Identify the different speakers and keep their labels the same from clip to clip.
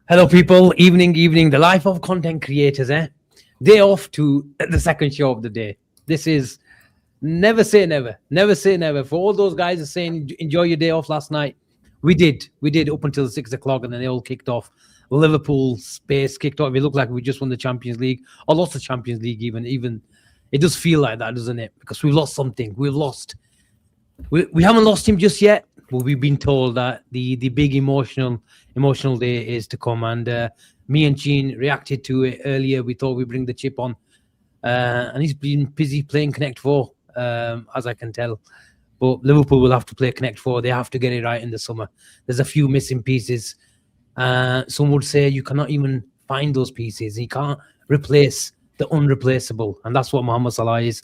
Speaker 1: Hello, people. Evening. The life of content creators, Day off to the second show of the day. This is never say never. Never say never. For all those guys are saying enjoy your day off last night, we did up until 6 o'clock, and then they all kicked off. Liverpool space kicked off. It looked like we just won the Champions League, or lost the Champions League. Even it does feel like that, doesn't it? Because we've lost something. We haven't lost him just yet. But we've been told that the big emotional day is to come, and me and Gene reacted to it earlier. We thought we'd bring the chip on, and he's been busy playing Connect 4, as I can tell. But Liverpool will have to play Connect 4. They have to get it right in the summer. There's a few missing pieces. Some would say you cannot even find those pieces. You can't replace the unreplaceable, and that's what Mohamed Salah is.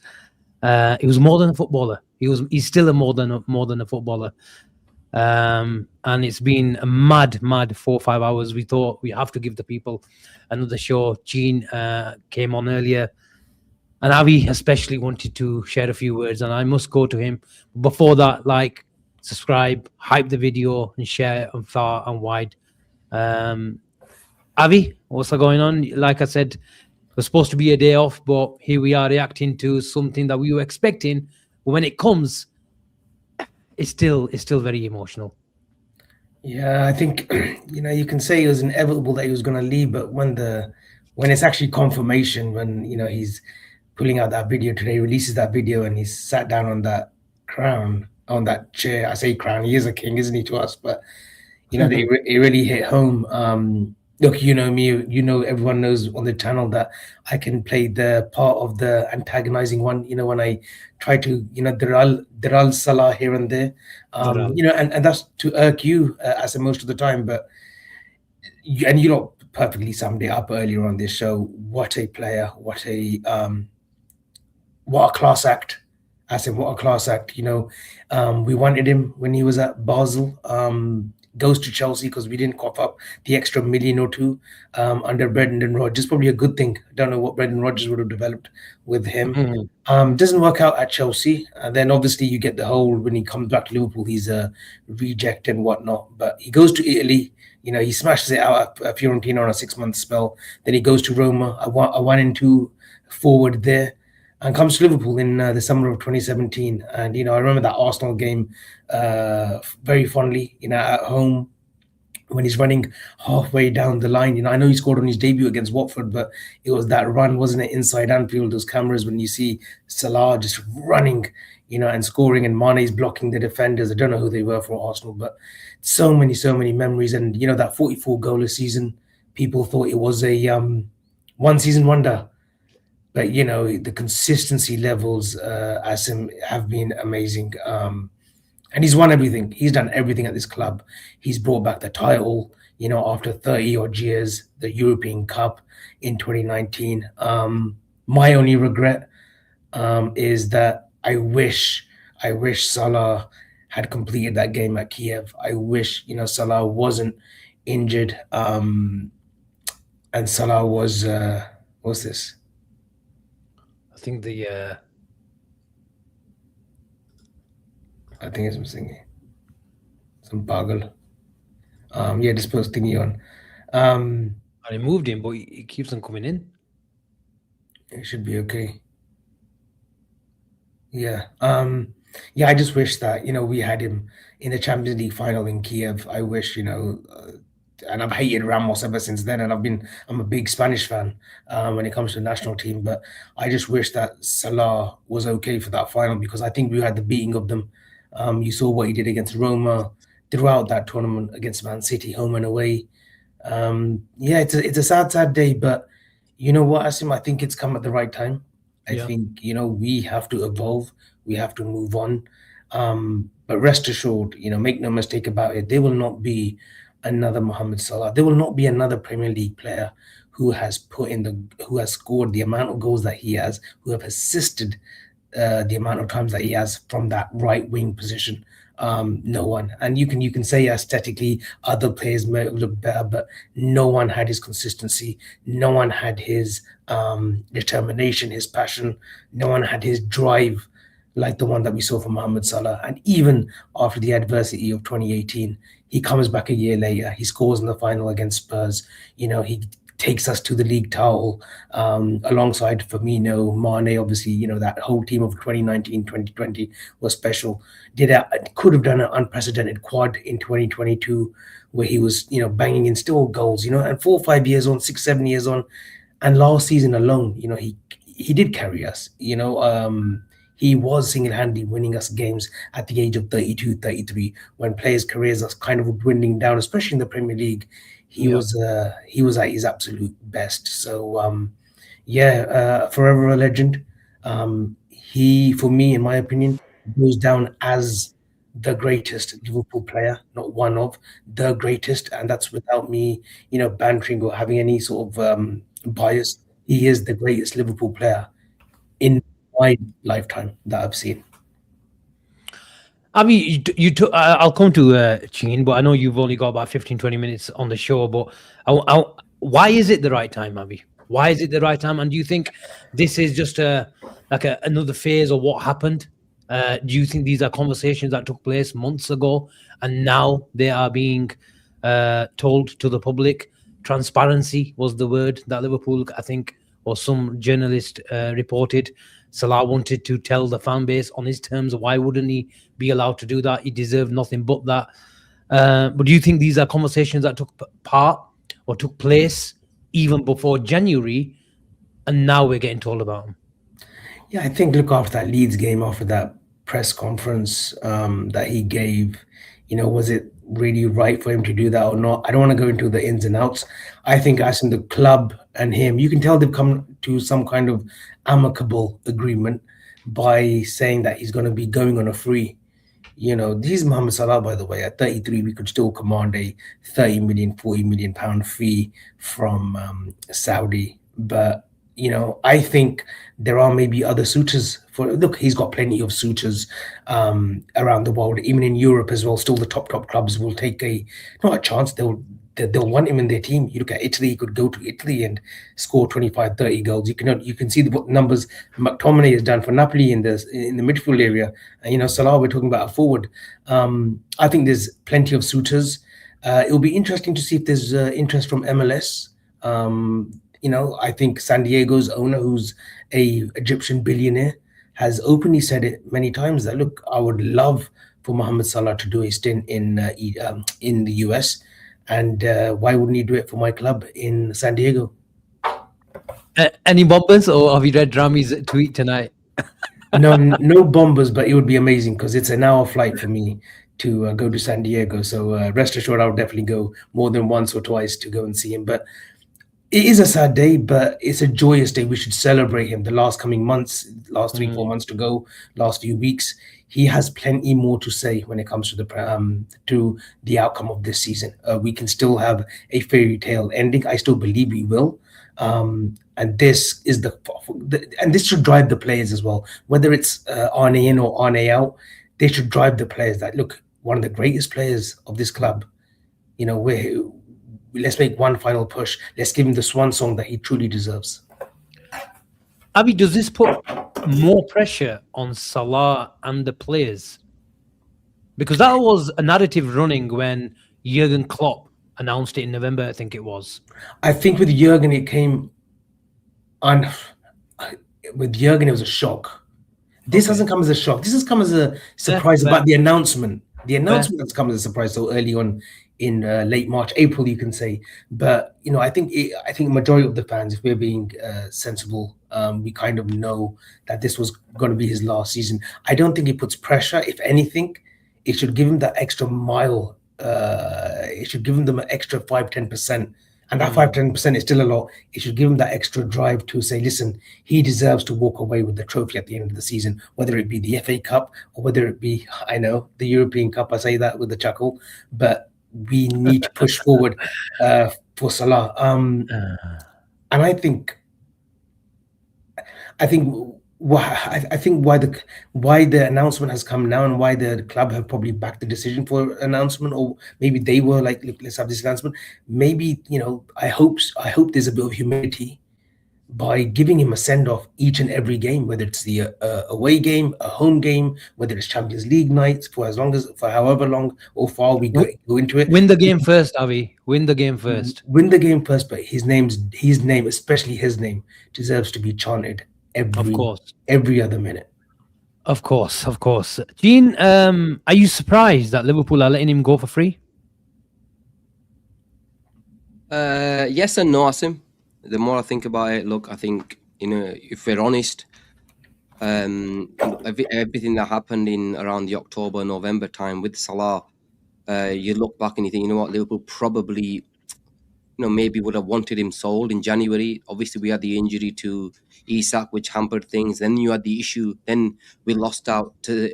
Speaker 1: He was more than a footballer. He's still more than a footballer. And it's been a mad 4 or 5 hours. We thought we have to give the people another show. Gene came on earlier, and Avi especially wanted to share a few words, and I must go to him. Before that, like, subscribe, hype the video, and share it far and wide. Avi, what's going on? Like I said, it was supposed to be a day off, but here we are reacting to something that we were expecting. But when it comes, it's still very emotional.
Speaker 2: Yeah, I think you can say it was inevitable that he was going to leave, but when it's actually confirmation, when he's pulling out that video today, releases that video, and he's sat down on that crown, on that chair. I say crown, he is a king, isn't he, to us? But it really hit home. Look, you know me, everyone knows on the channel that I can play the part of the antagonizing one, when I try to, Diral Salah here and there, and that's to irk you as most of the time. But you perfectly summed it up earlier on this show. What a player, what a class act. I said, what a class act. We wanted him when he was at Basel. Goes to Chelsea because we didn't cough up the extra million or two under Brendan Rodgers. Probably a good thing. I don't know what Brendan Rodgers would have developed with him. Doesn't work out at Chelsea. And then obviously you get the whole, when he comes back to Liverpool, he's a reject and whatnot. But he goes to Italy. He smashes it out at Fiorentina on a 6-month spell. Then he goes to Roma, a 1-2 forward there, and comes to Liverpool in the summer of 2017. And, I remember that Arsenal game very fondly, at home, when he's running halfway down the line. I know he scored on his debut against Watford, but it was that run, wasn't it, inside Anfield, those cameras, when you see Salah just running, and scoring, and Mane's blocking the defenders. I don't know who they were for Arsenal, but so many memories. And, that 44-goaler season, people thought it was a one-season wonder. But, the consistency levels, Asim, have been amazing. And he's won everything. He's done everything at this club. He's brought back the title, after 30-odd years, the European Cup in 2019. My only regret is that I wish Salah had completed that game at Kiev. I wish, Salah wasn't injured. And Salah was, what's this?
Speaker 1: I think
Speaker 2: it's some pagal. This post thingy on.
Speaker 1: I moved him, but he keeps on coming in.
Speaker 2: It should be okay. Yeah. I just wish that, we had him in the Champions League final in Kiev. I wish, and I've hated Ramos ever since then, and I'm a big Spanish fan when it comes to the national team. But I just wish that Salah was okay for that final, because I think we had the beating of them. You saw what he did against Roma throughout that tournament, against Man City, home and away. It's a sad day, but you know what, Asim? I think it's come at the right time. I think, we have to evolve. We have to move on. But rest assured, make no mistake about it, there will not be another Mohamed Salah. There will not be another Premier League player who has scored the amount of goals that he has, who have assisted the amount of times that he has from that right wing position. No one. And you can say aesthetically other players may look better, but no one had his consistency. No one had his determination, his passion. No one had his drive like the one that we saw from Mohamed Salah. And even after the adversity of 2018, he comes back a year later. He scores in the final against Spurs. He takes us to the league title alongside Firmino, Mane. Obviously, that whole team of 2019, 2020 was special. Could have done an unprecedented quad in 2022 where he was, banging in still goals, and 4 or 5 years on, 6, 7 years on, and last season alone, he did carry us. He was single-handedly winning us games at the age of 32, 33, when players' careers are kind of dwindling down, especially in the Premier League. He
Speaker 1: Yeah.
Speaker 2: was he was at his absolute best. So yeah, forever a legend. He, for me, in my opinion, goes down as the greatest Liverpool player, not one of the greatest, and that's without me, bantering or having any sort of bias. He is the greatest Liverpool player in my lifetime that I've seen.
Speaker 1: I mean, I'll come to Chin, but I know you've only got about 15, 20 minutes on the show. But why is it the right time, Abby? Why is it the right time? And do you think this is just another phase of what happened? Do you think these are conversations that took place months ago and now they are being told to the public? Transparency was the word that Liverpool, I think, or some journalist reported. Salah wanted to tell the fan base on his terms. Why wouldn't he be allowed to do that? He deserved nothing but that. But do you think these are conversations that took part or took place even before January, and now we're getting told about them?
Speaker 2: Yeah, I think look after that Leeds game, after that press conference that he gave, was it really right for him to do that or not? I don't want to go into the ins and outs. I think as in the club and him, you can tell they've come to some kind of amicable agreement by saying that he's going to be going on a free. He's Mohamed Salah, by the way. At 33, we could still command a 30 million, 40 million pound fee from Saudi. But, I think there are maybe other suitors for. Look, he's got plenty of suitors around the world, even in Europe as well. Still, the top clubs will take not a chance. They'll want him in their team. You look at Italy, he could go to Italy and score 25, 30 goals. You can see what numbers McTominay has done for Napoli in the midfield area. And, Salah, we're talking about a forward. I think there's plenty of suitors. It'll be interesting to see if there's interest from MLS. I think San Diego's owner, who's a Egyptian billionaire, has openly said it many times that, look, I would love for Mohamed Salah to do a stint in the US. And why wouldn't he do it for my club in San Diego?
Speaker 1: Any bombers, or have you read Rami's tweet tonight?
Speaker 2: No, no bombers, but it would be amazing because it's an hour flight for me to go to San Diego. So rest assured, I'll definitely go more than once or twice to go and see him. But it is a sad day, but it's a joyous day. We should celebrate him. The last coming months, last 3, 4 months to go, last few weeks, he has plenty more to say when it comes to the outcome of this season. We can still have a fairy tale ending. I still believe we will. And this is and this should drive the players as well. Whether it's Arne in or Arne out, they should drive the players that, look, one of the greatest players of this club. Let's make one final push. Let's give him the swan song that he truly deserves.
Speaker 1: Abby, does this put more pressure on Salah and the players? Because that was a narrative running when Jurgen Klopp announced it in November, I think it was.
Speaker 2: I think with Jurgen, it came on. With Jurgen, it was a shock. This hasn't come as a shock. This has come as a surprise about the announcement. The announcement has come as a surprise so early on in late March, April, you can say. But I think majority of the fans, if we're being sensible, we kind of know that this was going to be his last season. I don't think it puts pressure. If anything, it should give him that extra mile. It should give them an extra 5-10%. And that 5-10% is still a lot. It should give him that extra drive to say, listen, he deserves to walk away with the trophy at the end of the season, whether it be the FA Cup or whether it be, I know, the European Cup. I say that with a chuckle, but we need to push forward for Salah. And I think I think why the announcement has come now, and why the club have probably backed the decision for announcement, or maybe they were like, "Look, let's have this announcement." Maybe, I hope there's a bit of humility by giving him a send off each and every game, whether it's the away game, a home game, whether it's Champions League nights, for however long or far we
Speaker 1: W-
Speaker 2: go into it.
Speaker 1: Win the game first, Avi. Win the game first.
Speaker 2: Win the game first, but his name, especially his name, deserves to be chanted
Speaker 1: Of
Speaker 2: every
Speaker 1: course.
Speaker 2: every other minute.
Speaker 1: Of course. Of course. Gene, are you surprised that Liverpool are letting him go for free?
Speaker 3: Yes and no, Asim. The more I think about it, look, I think, if we're honest, everything that happened in around the October, November time with Salah, you look back and you think, you know what, Liverpool probably, maybe would have wanted him sold in January. Obviously, we had the injury to Isak, which hampered things. Then you had the issue. Then we lost out for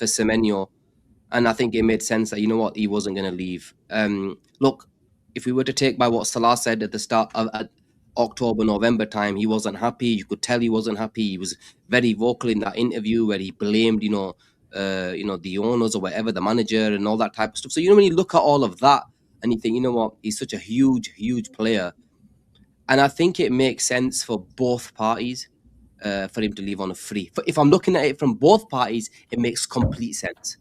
Speaker 3: Semenyo. And I think it made sense that, you know what, he wasn't going to leave. Look, if we were to take by what Salah said at the start of at October, November time, he wasn't happy. You could tell he wasn't happy. He was very vocal in that interview where he blamed, the owners or whatever, the manager and all that type of stuff. So, when you look at all of that and you think, you know what, he's such a huge, huge player. And I think it makes sense for both parties for him to leave on a free. If I'm looking at it from both parties, it makes complete sense.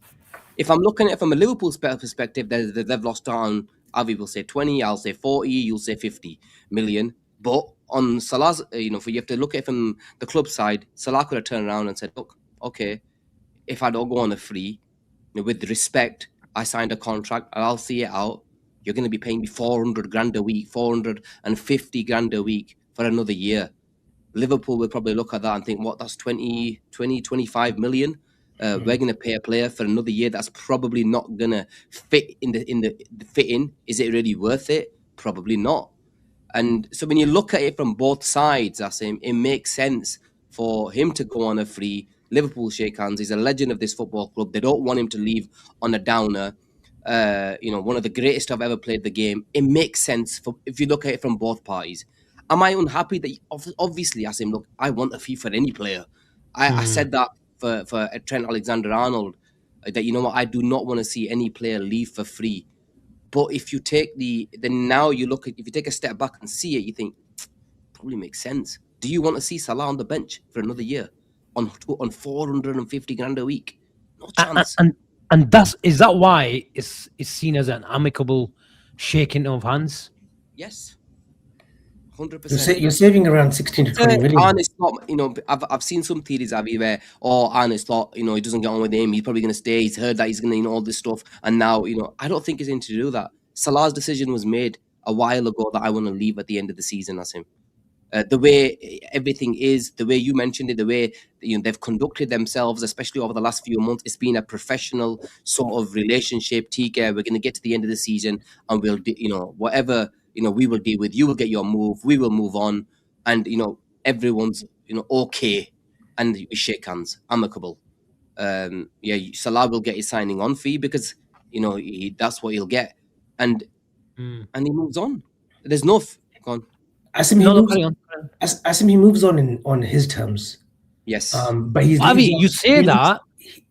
Speaker 3: If I'm looking at it from a Liverpool perspective, they've lost out on, Avi will say 20, I'll say 40, you'll say 50 million. But on Salah's, you have to look at it from the club side. Salah could have turned around and said, look, okay, if I don't go on a free, with respect, I signed a contract, I'll see it out. You're going to be paying me 400 grand a week, 450 grand a week for another year. Liverpool will probably look at that and think, what, that's 20, 25 million. We're going to pay a player for another year that's probably not going to fit in. Is it really worth it? Probably not. And so when you look at it from both sides, Asim, it makes sense for him to go on a free. Liverpool shake hands. He's a legend of this football club. They don't want him to leave on a downer. One of the greatest I've ever played the game. It makes sense if you look at it from both parties. Am I unhappy that obviously, Asim, look, I want a fee for any player. I said that for Trent Alexander-Arnold, that, I do not want to see any player leave for free. But if you take if you take a step back and see it, you think, probably makes sense. Do you want to see Salah on the bench for another year on 450 grand a week? No chance.
Speaker 1: And is that why it's seen as an amicable shaking of hands?
Speaker 3: Yes. 100%.
Speaker 2: You're saving around 16 to 20 million.
Speaker 3: Arne's not, I've seen some theories, Avi, where, Arne's thought, he doesn't get on with him, he's probably going to stay, he's heard that he's going to, all this stuff, and now, I don't think he's in to do that. Salah's decision was made a while ago that I want to leave at the end of the season, as him. The way everything is, the way you mentioned it, the way they've conducted themselves, especially over the last few months, it's been a professional sort of relationship. Tika, we're going to get to the end of the season, and we'll, whatever, we will deal with. You will get your move. We will move on, and everyone's okay, and we shake hands, amicable. Salah will get his signing on fee because that's what he'll get, and he moves on. There's no go on.
Speaker 2: Asim, he moves on his terms.
Speaker 3: Yes.
Speaker 2: But he's.
Speaker 1: Avi, you say that,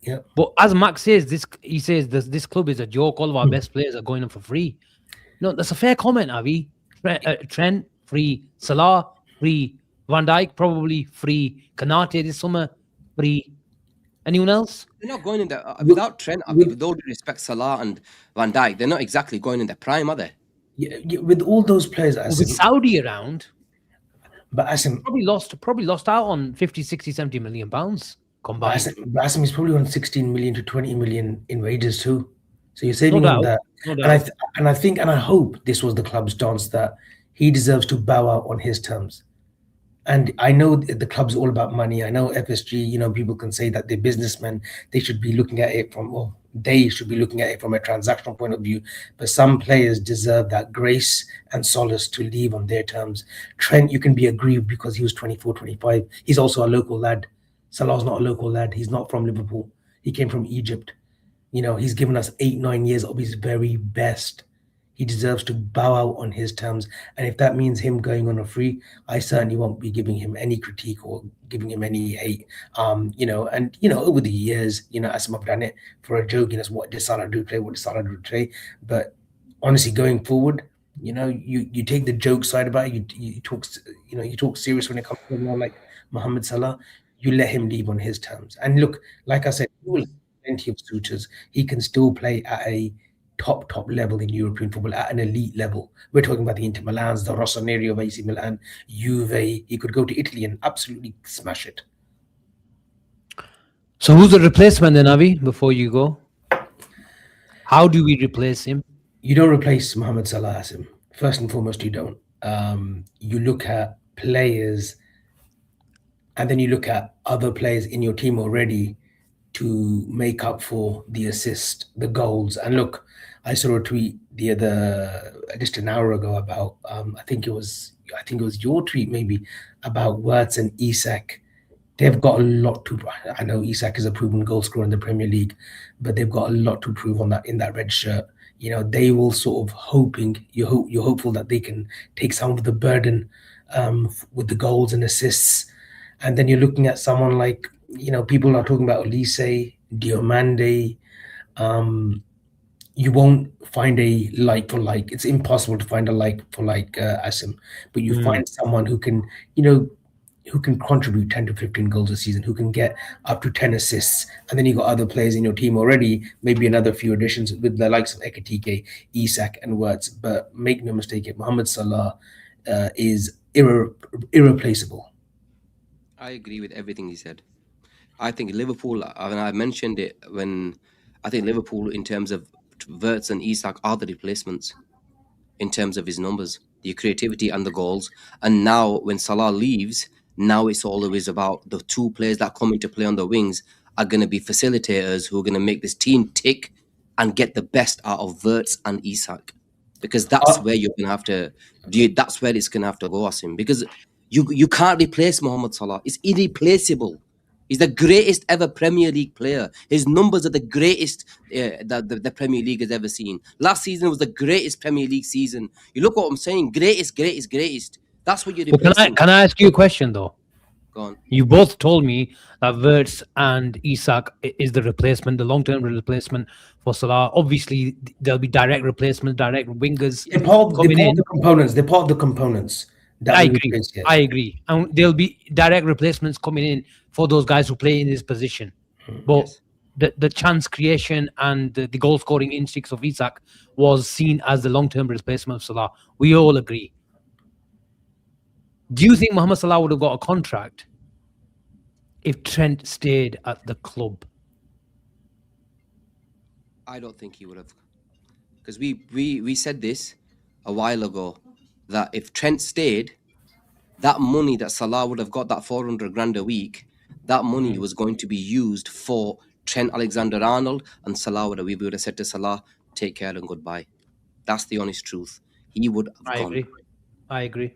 Speaker 2: yeah.
Speaker 1: But as Max says, this club is a joke. All of our best players are going on for free. No, that's a fair comment, Avi. Trent free, Salah free, Van Dijk probably free, Kanate this summer free. Anyone else?
Speaker 3: They're not going in there without Trent. With all due respect, Salah and Van Dijk, they're not exactly going in their prime, are they?
Speaker 2: Yeah, with all those players,
Speaker 1: With Saudi around,
Speaker 2: but Asim
Speaker 1: probably lost out on 50, 60, 70 million pounds combined.
Speaker 2: But Asim is probably on 16 million to 20 million in wages too. So you're saving on that. And I think and I hope this was the club's stance, that he deserves to bow out on his terms. And I know the club's all about money. I know FSG, people can say that they're businessmen. They should be looking at it from a transactional point of view. But some players deserve that grace and solace to leave on their terms. Trent, you can be aggrieved because he was 24, 25. He's also a local lad. Salah's not a local lad. He's not from Liverpool. He came from Egypt. He's given us 8-9 years of his very best. He deserves to bow out on his terms. And if that means him going on a free, I certainly won't be giving him any critique or giving him any hate. And over the years, Asim, I've done it for a joke. What did Salah do today? What did Salah do today? But honestly, going forward, you take the joke side about it. You talk serious when it comes to someone like Mohamed Salah. You let him leave on his terms. And look, like I said, he will have plenty of suitors. He can still play at a top level in European football, at an elite level. We're talking about the Inter Milans, the Rossoneri of AC Milan, Juve. He could go to Italy and absolutely smash it.
Speaker 1: So who's the replacement then, Avi, before you go? How do we replace him?
Speaker 2: You don't replace Mohamed Salah, Asim. First and foremost, you don't. You look at players, and then you look at other players in your team already to make up for the assist, the goals. And look, I saw a tweet just an hour ago about I think it was your tweet maybe, about Wirtz and Isak. They've got a lot to. I know Isak is a proven goal scorer in the Premier League, but they've got a lot to prove on that in that red shirt. They will sort of you're hopeful that they can take some of the burden with the goals and assists. And then you're looking at someone like, people are talking about Olise, Diomande. You won't find a like for like. It's impossible to find a like for like Asim, but you find someone who can, who can contribute 10 to 15 goals a season, who can get up to 10 assists. And then you got other players in your team already, maybe another few additions with the likes of Ekitike, Isak, and Wirtz. But make no mistake, Mohamed Salah is irreplaceable.
Speaker 3: I agree with everything he said. I think Liverpool, and I mentioned it when I think Liverpool, in terms of Wirtz and Isak, are the replacements in terms of his numbers, the creativity and the goals. And now when Salah leaves, now it's always about the two players that come into play on the wings are going to be facilitators who are going to make this team tick and get the best out of Wirtz and Isak. Because that's where you're going to have to that's where it's going to have to go, Asim. Because you can't replace Mohamed Salah. It's irreplaceable. He's the greatest ever Premier League player. His numbers are the greatest that the Premier League has ever seen. Last season was the greatest Premier League season. You look what I'm saying. Greatest. That's what you're replacing.
Speaker 1: Can I ask you a question, though?
Speaker 3: Go on.
Speaker 1: You both told me that Wirtz and Isak is the replacement, the long-term replacement for Salah. Obviously, there'll be direct replacements, direct wingers coming in.
Speaker 2: They're part of the components.
Speaker 1: I agree. And there'll be direct replacements coming in for those guys who play in this position. But the chance creation and the goal scoring instincts of Isak was seen as the long-term replacement of Salah. We all agree. Do you think Mohamed Salah would have got a contract if Trent stayed at the club?
Speaker 3: I don't think he would have. Because we said this a while ago, that if Trent stayed, that money that Salah would have got, that 400 grand a week, that money was going to be used for Trent Alexander-Arnold, and we would have said to Salah, take care and goodbye. That's the honest truth. He would have gone.
Speaker 1: I agree.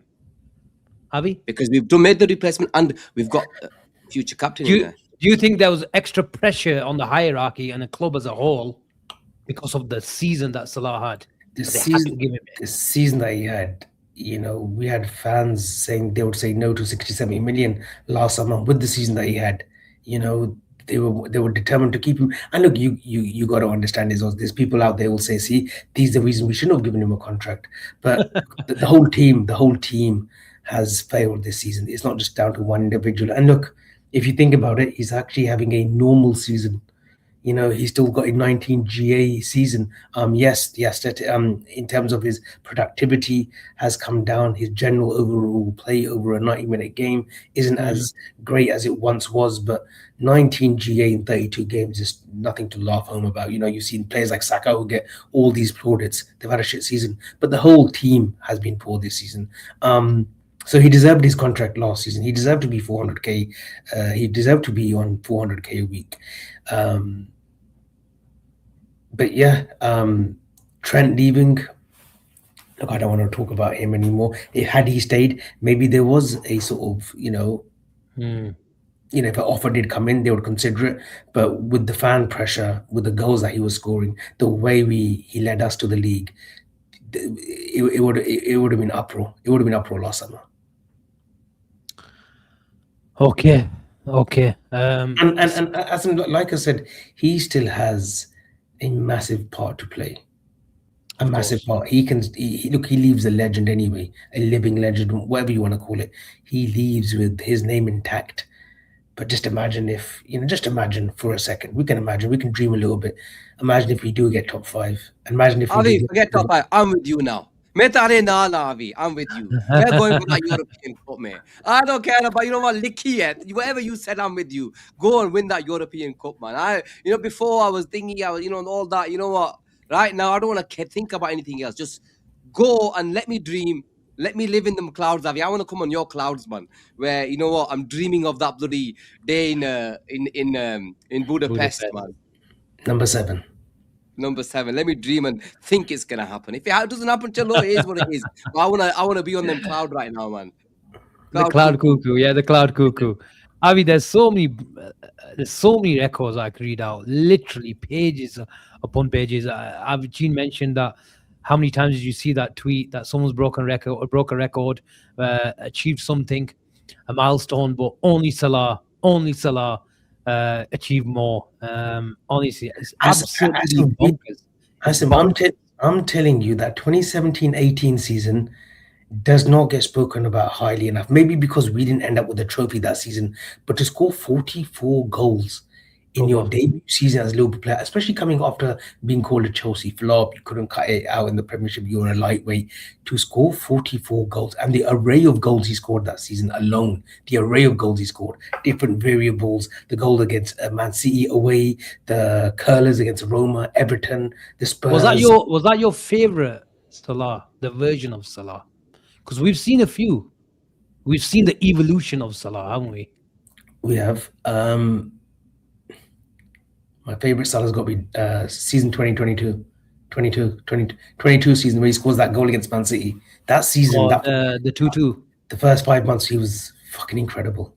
Speaker 1: Avi?
Speaker 3: Because we've made the replacement and we've got a future captain in there.
Speaker 1: Do you think there was extra pressure on the hierarchy and the club as a whole because of the season that Salah had?
Speaker 2: The season that he had, we had fans saying they would say no to 60-70 million last summer with the season that he had. They were determined to keep him. And look, you got to understand there's people out there who will say, see, these are the reasons we shouldn't have given him a contract. But the whole team has failed this season. It's not just down to one individual. And look, if you think about it, he's actually having a normal season. He's still got a 19 GA season. Yes, in terms of his productivity has come down. His general overall play over a 90-minute game isn't as great as it once was, but 19 GA in 32 games is nothing to laugh home about. You've seen players like Saka who get all these plaudits. They've had a shit season, but the whole team has been poor this season. So he deserved his contract last season. He deserved to be 400k. He deserved to be on 400k a week. But yeah, Trent leaving. Look, I don't want to talk about him anymore. Had he stayed, maybe there was a sort of, if an offer did come in, they would consider it. But with the fan pressure, with the goals that he was scoring, the way he led us to the league, it would have been uproar. It would have been uproar last summer.
Speaker 1: Okay.
Speaker 2: And as like I said, he still has a massive part to play. A
Speaker 1: Of
Speaker 2: massive
Speaker 1: course.
Speaker 2: part. Look, he leaves a legend anyway, a living legend, whatever you want to call it. He leaves with his name intact. But just imagine if, just imagine for a second. We can dream a little bit. Imagine if we do get top 5. Imagine if we do
Speaker 3: Avi,
Speaker 2: get
Speaker 3: forget top 5. I'm with you now. Avi, I'm with you. We're going for that European Cup, mate. I don't care about, Licky yet. Whatever you said, I'm with you. Go and win that European Cup, man. Before I was thinking, all that, you know what? Right now, I don't want to think about anything else. Just go and let me dream. Let me live in them clouds, Avi. I want to come on your clouds, man. Where, you know what? I'm dreaming of that bloody day in Budapest, man.
Speaker 2: Number 7.
Speaker 3: Number 7. Let me dream and think it's gonna happen. If it doesn't happen, it is what it is. But I wanna be on them cloud right now, man.
Speaker 1: The cloud cuckoo. Yeah, the cloud cuckoo. Avi, there's so many records I could read out. Literally pages upon pages. Gene mentioned that. How many times did you see that tweet that someone's broke a record, achieved something, a milestone, but only Salah achieved more. Honestly, it's absolutely bonkers.
Speaker 2: Asim, I'm telling you that 2017-18 season does not get spoken about highly enough. Maybe because we didn't end up with a trophy that season, but to score 44 goals in your debut season as a Liverpool player, especially coming after being called a Chelsea flop, you couldn't cut it out in the Premiership, you were a lightweight, to score 44 goals and the array of goals he scored that season alone, different variables, the goal against Man City away, the curlers against Roma, Everton, the Spurs.
Speaker 1: Was that your favorite Salah, the version of Salah? Because we've seen a few. We've seen the evolution of Salah, haven't we?
Speaker 2: We have. My favorite Salah's got to be season 2022 season where he scores that goal against Man City. That season,
Speaker 1: the 2-2.
Speaker 2: The first 5 months, he was fucking incredible.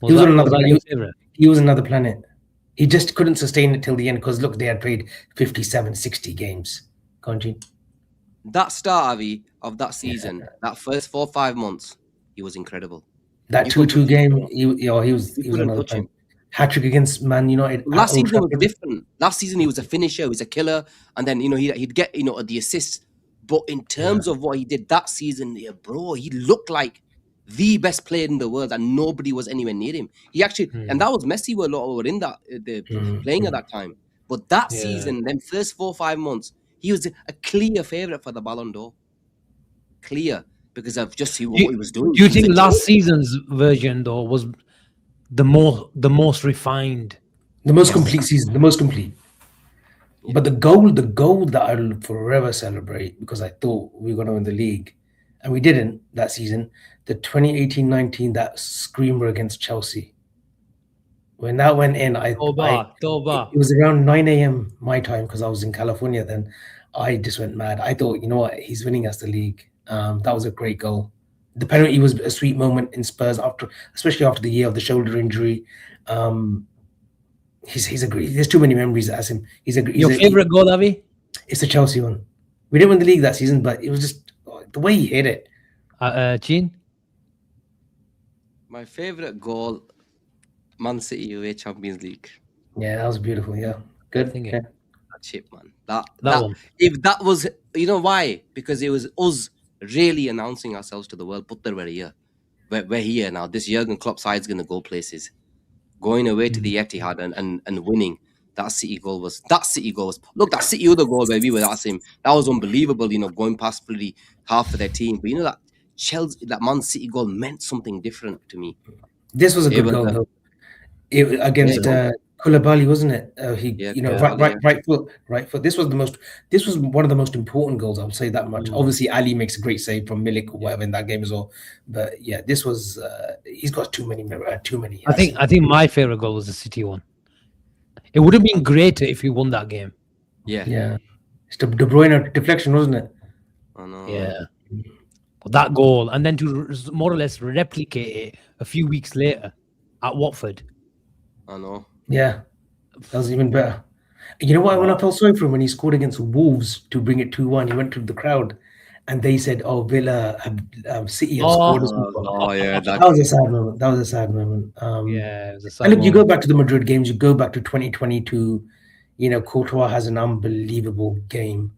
Speaker 1: He was
Speaker 2: another planet. He just couldn't sustain it till the end because, look, they had played 57, 60 games. Go on, Gene.
Speaker 3: That start, Avi, of that season, that first 4 or 5 months, he was incredible.
Speaker 2: That 2-2 game, he was another planet. Hat-trick against Man United.
Speaker 3: Last season was different. Last season he was a finisher, he was a killer, and then he'd get the assists. But in terms of what he did that season, bro, he looked like the best player in the world, and nobody was anywhere near him. He actually, and that was Messi were in that playing at that time. But that season, them first 4 or 5 months, he was a clear favorite for the Ballon d'Or. Clear, because of just what he was doing.
Speaker 1: Do you think last season's version though was the most refined,
Speaker 2: the most complete season, the most complete? But the goal that I'll forever celebrate, because I thought we were going to win the league and we didn't that season, the 2018-19, that screamer against Chelsea. When that went in, it was around 9 a.m. my time because I was in California then. I just went mad. I thought, you know what, he's winning us the league. That was a great goal. The penalty was a sweet moment in Spurs, especially after the year of the shoulder injury. He's a great. There's too many memories as him.
Speaker 1: Your favorite goal, Avi?
Speaker 2: It's the Chelsea one. We didn't win the league that season, but it was just the way he hit it.
Speaker 1: Gene?
Speaker 3: My favorite goal, Man City away Champions League.
Speaker 2: Yeah, that was beautiful. Yeah, good.
Speaker 1: Yeah.
Speaker 3: That chip, man. That
Speaker 1: one.
Speaker 3: If that was, why? Because it was us really announcing ourselves to the world. But we're here. We're here now. This Jurgen Klopp side's going to go places. Going away to the Etihad and winning. That City goal was. Look, that City other goal where we were Asim. That was unbelievable. Going past pretty half of their team. But that Chelsea, that Man City goal meant something different to me.
Speaker 2: This was a good goal though. Against Koulibaly, wasn't it? Right foot. This was one of the most important goals. I would say that much. Obviously, Ali makes a great save from Milik or whatever in that game as well. But yeah, this was. He's got too many.
Speaker 1: I think my favorite goal was the City one. It would have been greater if we won that game.
Speaker 2: Yeah. It's the De Bruyne deflection, wasn't it?
Speaker 3: I know.
Speaker 1: Yeah. That goal, and then to more or less replicate it a few weeks later at Watford.
Speaker 3: I know.
Speaker 2: Yeah, that was even better. You know what? When I felt sorry for him when he scored against Wolves to bring it 2-1, he went to the crowd, and they said, "Oh, Villa, City have scored as
Speaker 1: Oh,
Speaker 2: well."
Speaker 3: Oh yeah,
Speaker 2: That was a sad moment. That was a sad moment.
Speaker 1: yeah, it was a
Speaker 2: And
Speaker 1: sad
Speaker 2: look, you go
Speaker 1: moment.
Speaker 2: back to the Madrid games, you go back to 2022. Courtois has an unbelievable game.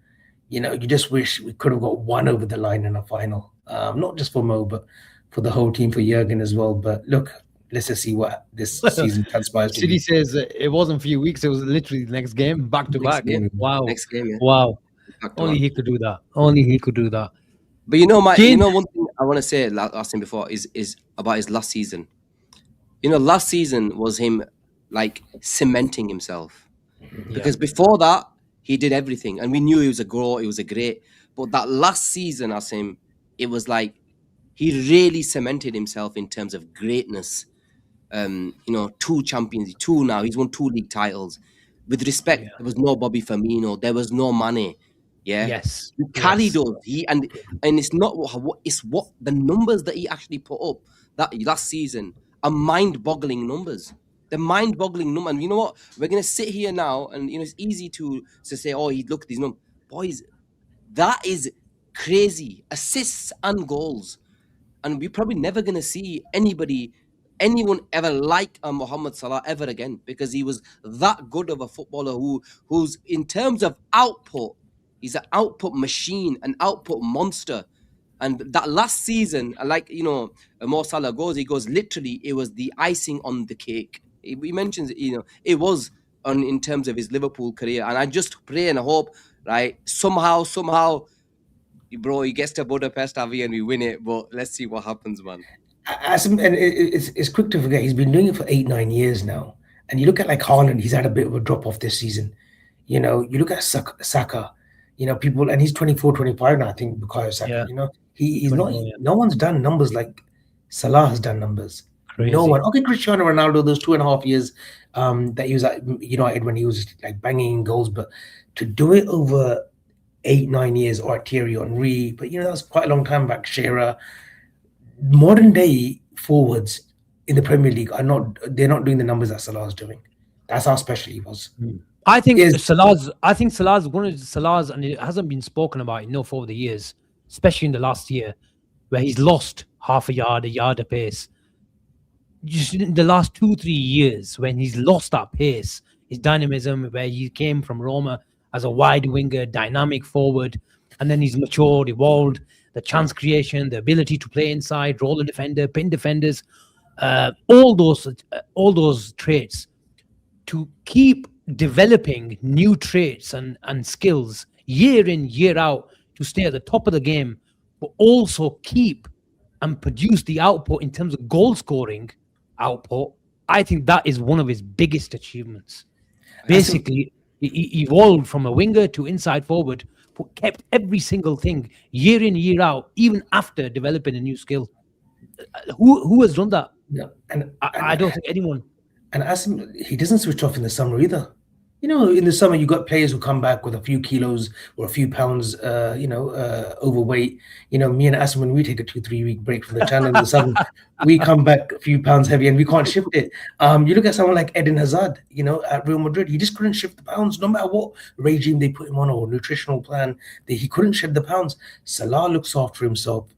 Speaker 2: You just wish we could have got one over the line in a final. Not just for Mo, but for the whole team, for Jurgen as well. But look, let's just see what this season transpires to
Speaker 1: City
Speaker 2: be.
Speaker 1: says it wasn't a few weeks; it was literally the next game, back to
Speaker 3: next
Speaker 1: back.
Speaker 3: game,
Speaker 1: Wow,
Speaker 3: next game, yeah,
Speaker 1: wow!
Speaker 3: back to
Speaker 1: Only
Speaker 3: back.
Speaker 1: he could do that. Only he could do that.
Speaker 3: But
Speaker 1: Jane,
Speaker 3: one thing I want to say, asked him before, is about his last season. Last season was him like cementing himself,
Speaker 1: yeah,
Speaker 3: because before that he did everything, and we knew he was a grow, he was a great. But that last season, Asim, it was like he really cemented himself in terms of greatness. 2 champions, 2 now. He's won 2 league titles. With respect,
Speaker 1: yeah,
Speaker 3: there was no Bobby Firmino, there was no Mane. Yeah,
Speaker 1: yes,
Speaker 3: he carried
Speaker 1: yes,
Speaker 3: us. And it's not what the numbers that he actually put up that last season are mind-boggling numbers. The mind-boggling number. And you know what? We're gonna sit here now, and it's easy to say, "Oh, he look at these numbers." Boys, that is crazy. Assists and goals, and we're probably never gonna see anyone ever like Mohamed Salah ever again, because he was that good of a footballer who's in terms of output, he's an output machine, an output monster. And that last season, like Mo Salah he goes literally, it was the icing on the cake. He mentions it was in terms of his Liverpool career, and I just pray and hope, right, somehow, bro, he gets to Budapest, Avi, and we win it. But let's see what happens, man.
Speaker 2: And it's quick to forget he's been doing it for 8-9 years now. And you look at like Haaland, he's had a bit of a drop off this season. You look at Saka, people, and he's 24, 25 now, I think, Bukayo Saka.
Speaker 1: yeah.
Speaker 2: He's not,
Speaker 1: 24, yeah.
Speaker 2: no one's done numbers like Salah has done numbers. No
Speaker 1: Crazy.
Speaker 2: one. Okay, Cristiano Ronaldo, those 2.5 years that he was at United when he was like banging in goals, but to do it over 8-9 years, or Thierry Henry, but that was quite a long time back. Shearer, modern day forwards in the Premier League they're not doing the numbers that Salah's doing. That's how special he was.
Speaker 1: I think
Speaker 2: Is-
Speaker 1: Salah's one of Salah's, and it hasn't been spoken about enough over the years, especially in the last year, where he's lost half a yard of pace. Just in the last 2-3 years, when he's lost that pace, his dynamism, where he came from Roma as a wide winger, dynamic forward, and then he's matured, evolved, the chance creation, the ability to play inside, roll the defender, pin defenders, all those traits. To keep developing new traits and skills year in, year out, to stay at the top of the game, but also keep and produce the output in terms of goal scoring output, I think that is one of his biggest achievements. Basically, he evolved from a winger to inside forward, but kept every single thing year in, year out, even after developing a new skill. Who has done that?
Speaker 2: Yeah, and
Speaker 1: I don't think anyone.
Speaker 2: And Asim, he doesn't switch off in the summer either. In the summer, you got players who come back with a few kilos or a few pounds, overweight. Me and Asim, when we take a 2-3 week break from the channel in the summer, we come back a few pounds heavy and we can't shift it. You look at someone like Eden Hazard, at Real Madrid, he just couldn't shift the pounds no matter what regime they put him on or nutritional plan. He couldn't shed the pounds. Salah looks after himself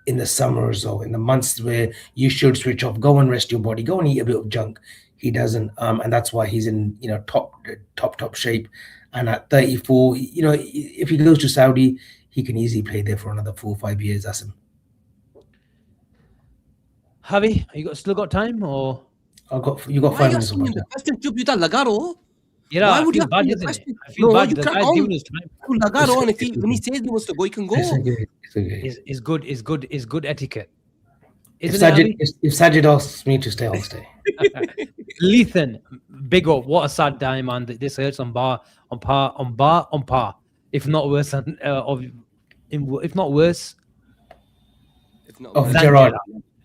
Speaker 2: in the summer or so, in the months where you should switch off, go and rest your body, go and eat a bit of junk. He doesn't, and that's why he's in top shape. And at 34, if he goes to Saudi, he can easily play there for another 4 or 5 years. Asim,
Speaker 1: Javi, still got time, or
Speaker 2: you got 5 minutes.
Speaker 3: The question chub you laga raho.
Speaker 1: yeah?
Speaker 3: Why
Speaker 1: I
Speaker 3: would
Speaker 1: feel
Speaker 3: you
Speaker 1: bad,
Speaker 3: ask me the
Speaker 1: isn't it?
Speaker 3: question?
Speaker 1: I feel
Speaker 3: No,
Speaker 1: bad.
Speaker 3: you
Speaker 1: The
Speaker 3: crack
Speaker 1: guy's
Speaker 3: on.
Speaker 1: giving us time.
Speaker 3: You laga raho, and if he says he wants to go, he can go.
Speaker 2: It's okay.
Speaker 1: Is good etiquette.
Speaker 2: If
Speaker 1: Isn't it,
Speaker 2: Sajid asks me to stay, I'll stay.
Speaker 1: Lethan, big up. What a sad time, man. This hurts on par. If not worse than, if not worse.
Speaker 3: If not,
Speaker 2: Of
Speaker 1: than
Speaker 2: Gerrard.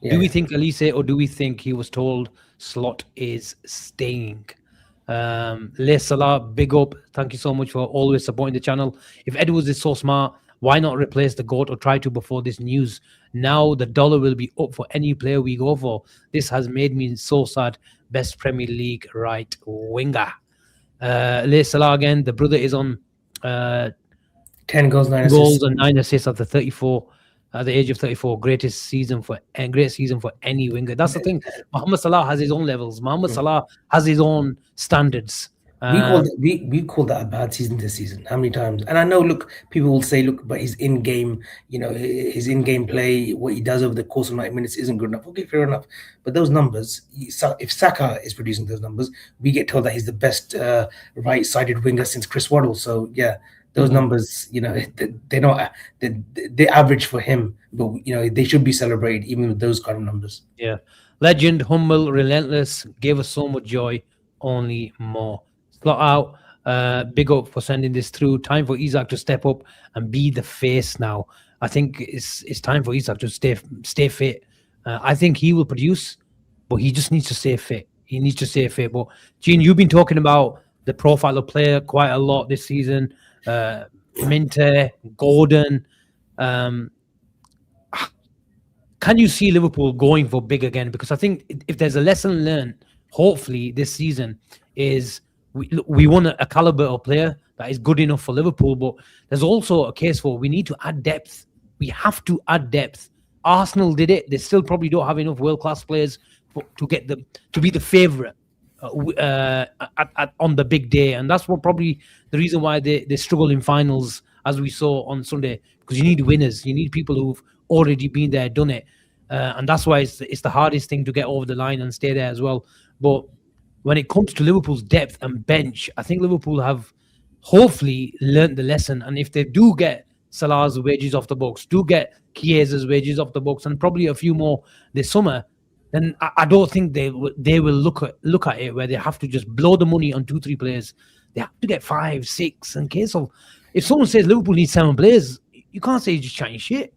Speaker 2: Yeah.
Speaker 1: Do we think Elise, or do we think he was told Slot is staying? Les Salah, big up. Thank you so much for always supporting the channel. If Edwards is so smart, why not replace the GOAT, or try to before this news? Now the dollar will be up for any player we go for. This has made me so sad. Best Premier League right winger. Late Salah again. The brother is on
Speaker 2: 10 goals, 9
Speaker 1: goals
Speaker 2: assists.
Speaker 1: and 9 assists at the 34, at the age of 34. Great season for any winger. That's the thing. Mohamed Salah has his own levels. Mohamed Salah has his own standards.
Speaker 2: We called that a bad season this season. How many times? And I know, look, people will say, look, but his in game, his in game play, what he does over the course of 90 minutes isn't good enough. Okay, fair enough. But those numbers, if Saka is producing those numbers, we get told that he's the best right-sided winger since Chris Waddle. So yeah, those numbers, they're not they're average for him, but they should be celebrated even with those kind of numbers.
Speaker 1: Yeah. Legend, humble, relentless, gave us so much joy, only more. Slot out. Big up for sending this through. Time for Isaac to step up and be the face now. I think it's time for Isaac to stay fit. I think he will produce, but he just needs to stay fit. He needs to stay fit. But Gene, you've been talking about the profile of player quite a lot this season. Minter, Gordon. Can you see Liverpool going for big again? Because I think if there's a lesson learned, hopefully this season, is we want a caliber of player that is good enough for Liverpool, but there's also a case for we need to add depth. We have to add depth. Arsenal did it. They still probably don't have enough world-class players to get them to be the favourite on the big day, and that's what probably the reason why they struggle in finals, as we saw on Sunday, because you need winners. You need people who've already been there, done it, and that's why it's the hardest thing to get over the line and stay there as well. But when it comes to Liverpool's depth and bench, I think Liverpool have hopefully learned the lesson. And if they do get Salah's wages off the books, do get Chiesa's wages off the books, and probably a few more this summer, then I don't think they will look at it where they have to just blow the money on 2-3 players. They have to get 5, 6. In case of, if someone says Liverpool needs 7 players, you can't say you're just chatting shit.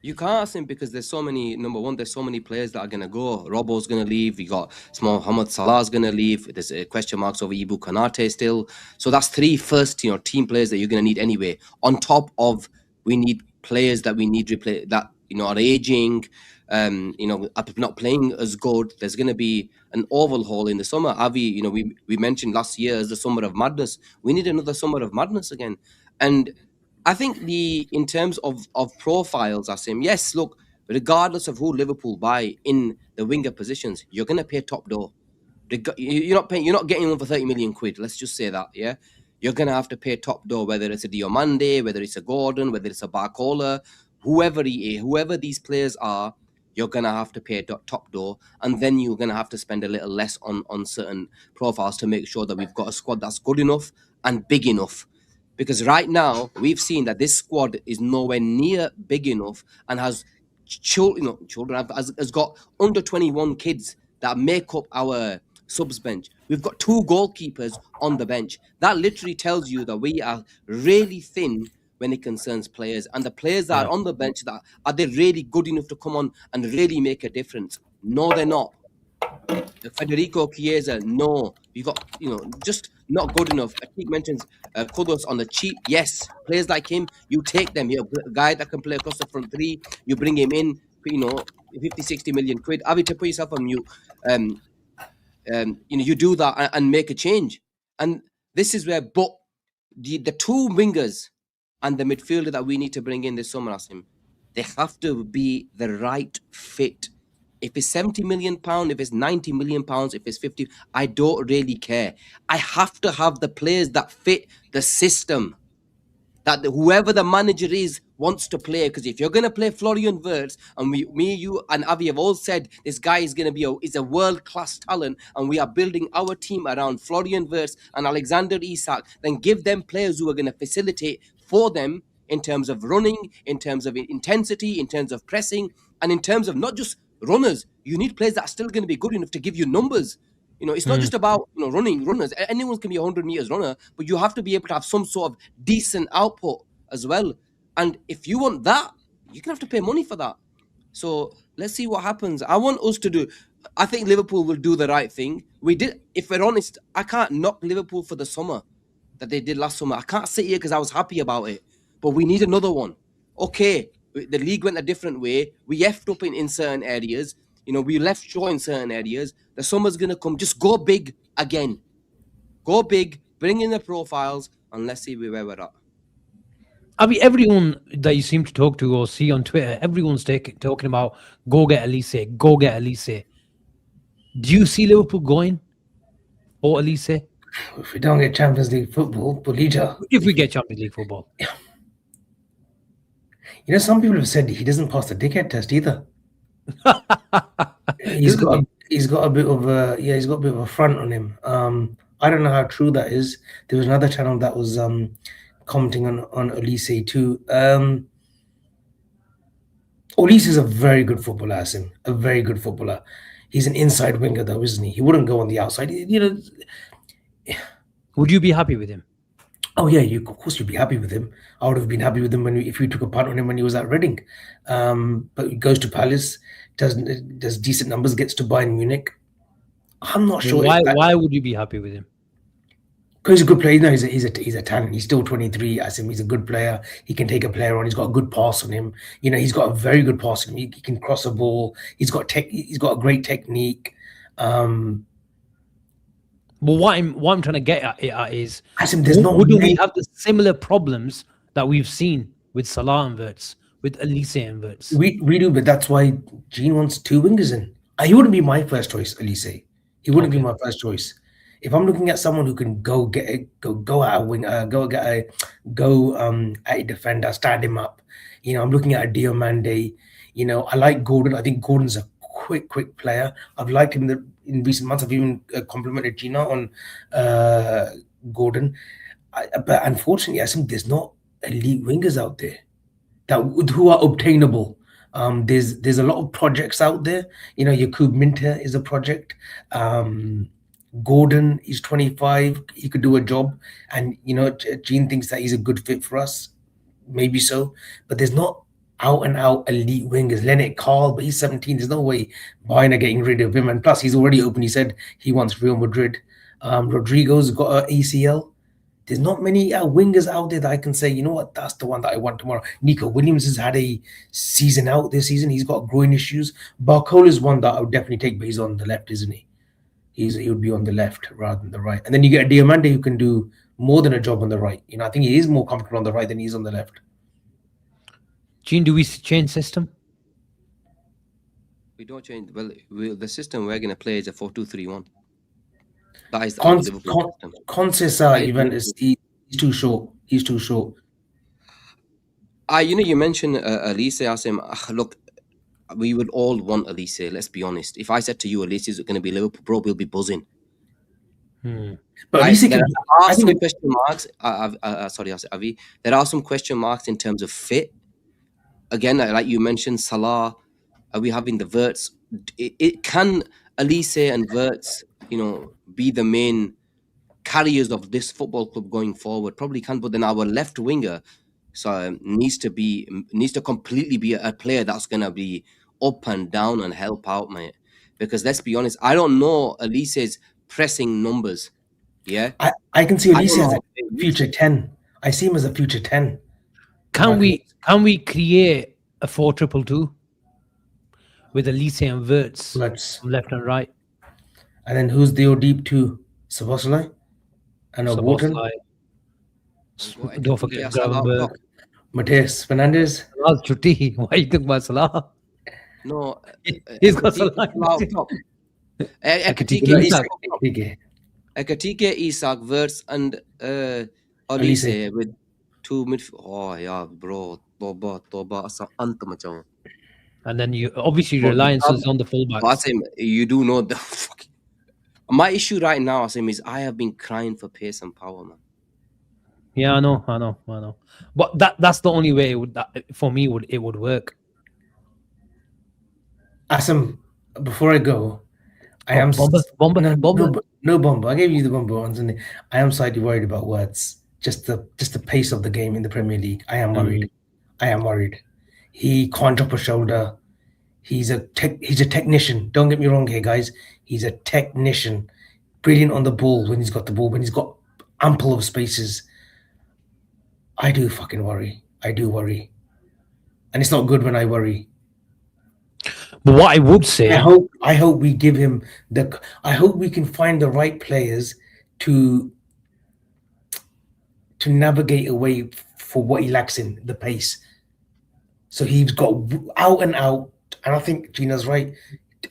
Speaker 3: You can't ask him because there's so many. Number one, there's so many players that are gonna go. Robbo's gonna leave. You got Mohamed Salah's gonna leave. There's question marks over Ibu Kanate still. So that's 3 first, team players that you're gonna need anyway. On top of, we need players that we need to replace that are aging. Are not playing as good. There's gonna be an overhaul in the summer. Avi, we mentioned last year as the summer of madness. We need another summer of madness again, and I think in terms of profiles, Asim, yes, look, regardless of who Liverpool buy in the winger positions, you're gonna pay top door. You're not getting them for 30 million quid. Let's just say that, yeah. You're gonna have to pay top door, whether it's a Diomande, whether it's a Gordon, whether it's a Barcola, whoever these players are, you're gonna have to pay top door, and then you're gonna have to spend a little less on certain profiles to make sure that we've got a squad that's good enough and big enough. Because right now we've seen that this squad is nowhere near big enough and has children has got under 21 kids that make up our subs bench. We've got 2 goalkeepers on the bench. That literally tells you that we are really thin when it concerns players, and the players that are on the bench, that are they really good enough to come on and really make a difference? No, they're not. Federico Chiesa, no. You got, just not good enough. Atik mentions Kudos on the cheap. Yes, players like him, you take them. You're a guy that can play across the front 3. You bring him in, 50, 60 million quid. Avi, to put yourself on mute. You do that and make a change. And this is where, but the 2 wingers and the midfielder that we need to bring in this summer, Asim, they have to be the right fit. If it's 70 million pounds, if it's 90 million pounds, if it's 50, I don't really care. I have to have the players that fit the system, that whoever the manager is wants to play. Because if you're going to play Florian Wirtz, and me, you, and Avi have all said this guy is going to be is a world-class talent, and we are building our team around Florian Wirtz and Alexander Isak, then give them players who are going to facilitate for them in terms of running, in terms of intensity, in terms of pressing, and in terms of not just runners. You need players that are still going to be good enough to give you numbers. It's not just about running runners. Anyone can be a 100 meters runner, but you have to be able to have some sort of decent output as well. And if you want that, you're gonna have to pay money for that. So let's see what happens. I want us to do. I think Liverpool will do the right thing. We did. If we're honest, I can't knock Liverpool for the summer that they did last summer. I can't sit here because I was happy about it. But we need another one. Okay, the league went a different way. We effed up in certain areas. We left short in certain areas. The summer's going to come. Just go big again. Go big, bring in the profiles, and let's see where we're at.
Speaker 1: I mean, everyone that you seem to talk to or see on Twitter, everyone's talking about go get Elise, go get Elise. Do you see Liverpool going for Elise
Speaker 2: If we don't get Champions League football, Polita,
Speaker 1: if we get Champions League football?
Speaker 2: you know, some people have said he doesn't pass the dickhead test either. He's got a bit of a front on him. I don't know how true that is. There was another channel that was commenting on Elise too. Elise is a very good footballer, Asim. A very good footballer. He's an inside winger though, isn't he? He wouldn't go on the outside. You know.
Speaker 1: Would you be happy with him?
Speaker 2: Oh yeah, of course you'd be happy with him. I would have been happy with him if you took a punt on him when he was at Reading. But he goes to Palace, does decent numbers, gets to Bayern Munich. I'm not sure.
Speaker 1: Why would you be happy with him?
Speaker 2: Because he's a good player. No, he's a talent. He's still 23. As him, he's a good player. He can take a player on. He's got a good pass on him. You know, he's got a very good pass on him. He can cross a ball. He's got a great technique.
Speaker 1: But what I'm trying to get at is,
Speaker 2: Asim,
Speaker 1: wouldn't we have the similar problems that we've seen with Salah and Wirtz, with Elise and Wirtz?
Speaker 2: We do, but that's why Gene wants two wingers in. He wouldn't be my first choice, Elise. He wouldn't be my first choice. If I'm looking at someone who can go at a wing, go at a defender, stand him up. You know, I'm looking at a Diomande. You know, I like Gordon. I think Gordon's a quick player. I've liked him in recent months. I've even complimented Gina on Gordon. But unfortunately, I think there's not elite wingers out there who are obtainable. There's a lot of projects out there. You know, Yakub Minter is a project. Gordon is 25. He could do a job, and you know, Gene thinks that he's a good fit for us. Maybe so, but there's not out and out elite wingers. Leonard Carl, but he's 17. There's no way Bayern are getting rid of him, and plus he's already open. He said he wants Real Madrid. Rodrigo's got an ACL. There's not many wingers out there that I can say, you know what, that's the one that I want tomorrow. Nico Williams has had a season out this season. He's got groin issues. Barcola is one that I would definitely take, but he's on the left, isn't he? He would be on the left rather than the right. And then you get a Diomande who can do more than a job on the right. You know, I think he is more comfortable on the right than he is on the left.
Speaker 1: Gene, do we change system?
Speaker 3: We don't change. Well, the system we're going to play is a 4-2-3-1. That is the
Speaker 2: Concesa event is he's too short. He's too short.
Speaker 3: You know, you mentioned Elise, Asim. Look, we would all want Elise. Let's be honest. If I said to you, Elise is going to be Liverpool, bro, we'll be buzzing.
Speaker 2: But
Speaker 3: there are some question marks. Sorry, Avi. There are some question marks in terms of fit. Again, like you mentioned, Salah. Are we having the Wirtz? It can Elise and Wirtz, you know, be the main carriers of this football club going forward? Probably can, but then our left winger needs to completely be a player that's gonna be up and down and help out, mate. Because let's be honest, I don't know Elise's pressing numbers. Yeah,
Speaker 2: I can see Elise as a future 10. I see him as a future 10.
Speaker 1: Can we create a 4-2-2 with Elise and Wirtz left and right?
Speaker 2: And then who's the deep two? Szoboszlai and Wharton.
Speaker 1: Don't forget Gravenberg.
Speaker 2: Mateus Fernandes.
Speaker 1: Salah Chutti. Why you talking about Salah?
Speaker 3: No,
Speaker 1: he's got Salah.
Speaker 3: Ekatike, Isak, Wirtz, and Elise with two midfield. Oh yeah, bro.
Speaker 1: And then you obviously reliance is on the fullbacks.
Speaker 3: Asim, you do know the fucking. My issue right now, Asim, is I have been crying for pace and power, man.
Speaker 1: Yeah, I know. But that's the only way it would work.
Speaker 2: Asim, before I go, I am
Speaker 1: Bomber.
Speaker 2: No bomber. I gave you the bomber ones, and I am slightly worried about Wirtz. Just the pace of the game in the Premier League. I am worried. He can't drop a shoulder. He's a technician. Don't get me wrong here, guys. He's a technician. Brilliant on the ball when he's got the ball, when he's got ample of spaces. I do fucking worry. I do worry. And it's not good when I worry.
Speaker 1: But what I would say,
Speaker 2: I hope we give him I hope we can find the right players to to navigate away for what he lacks in the pace. So he's got out and out, and I think Gina's right,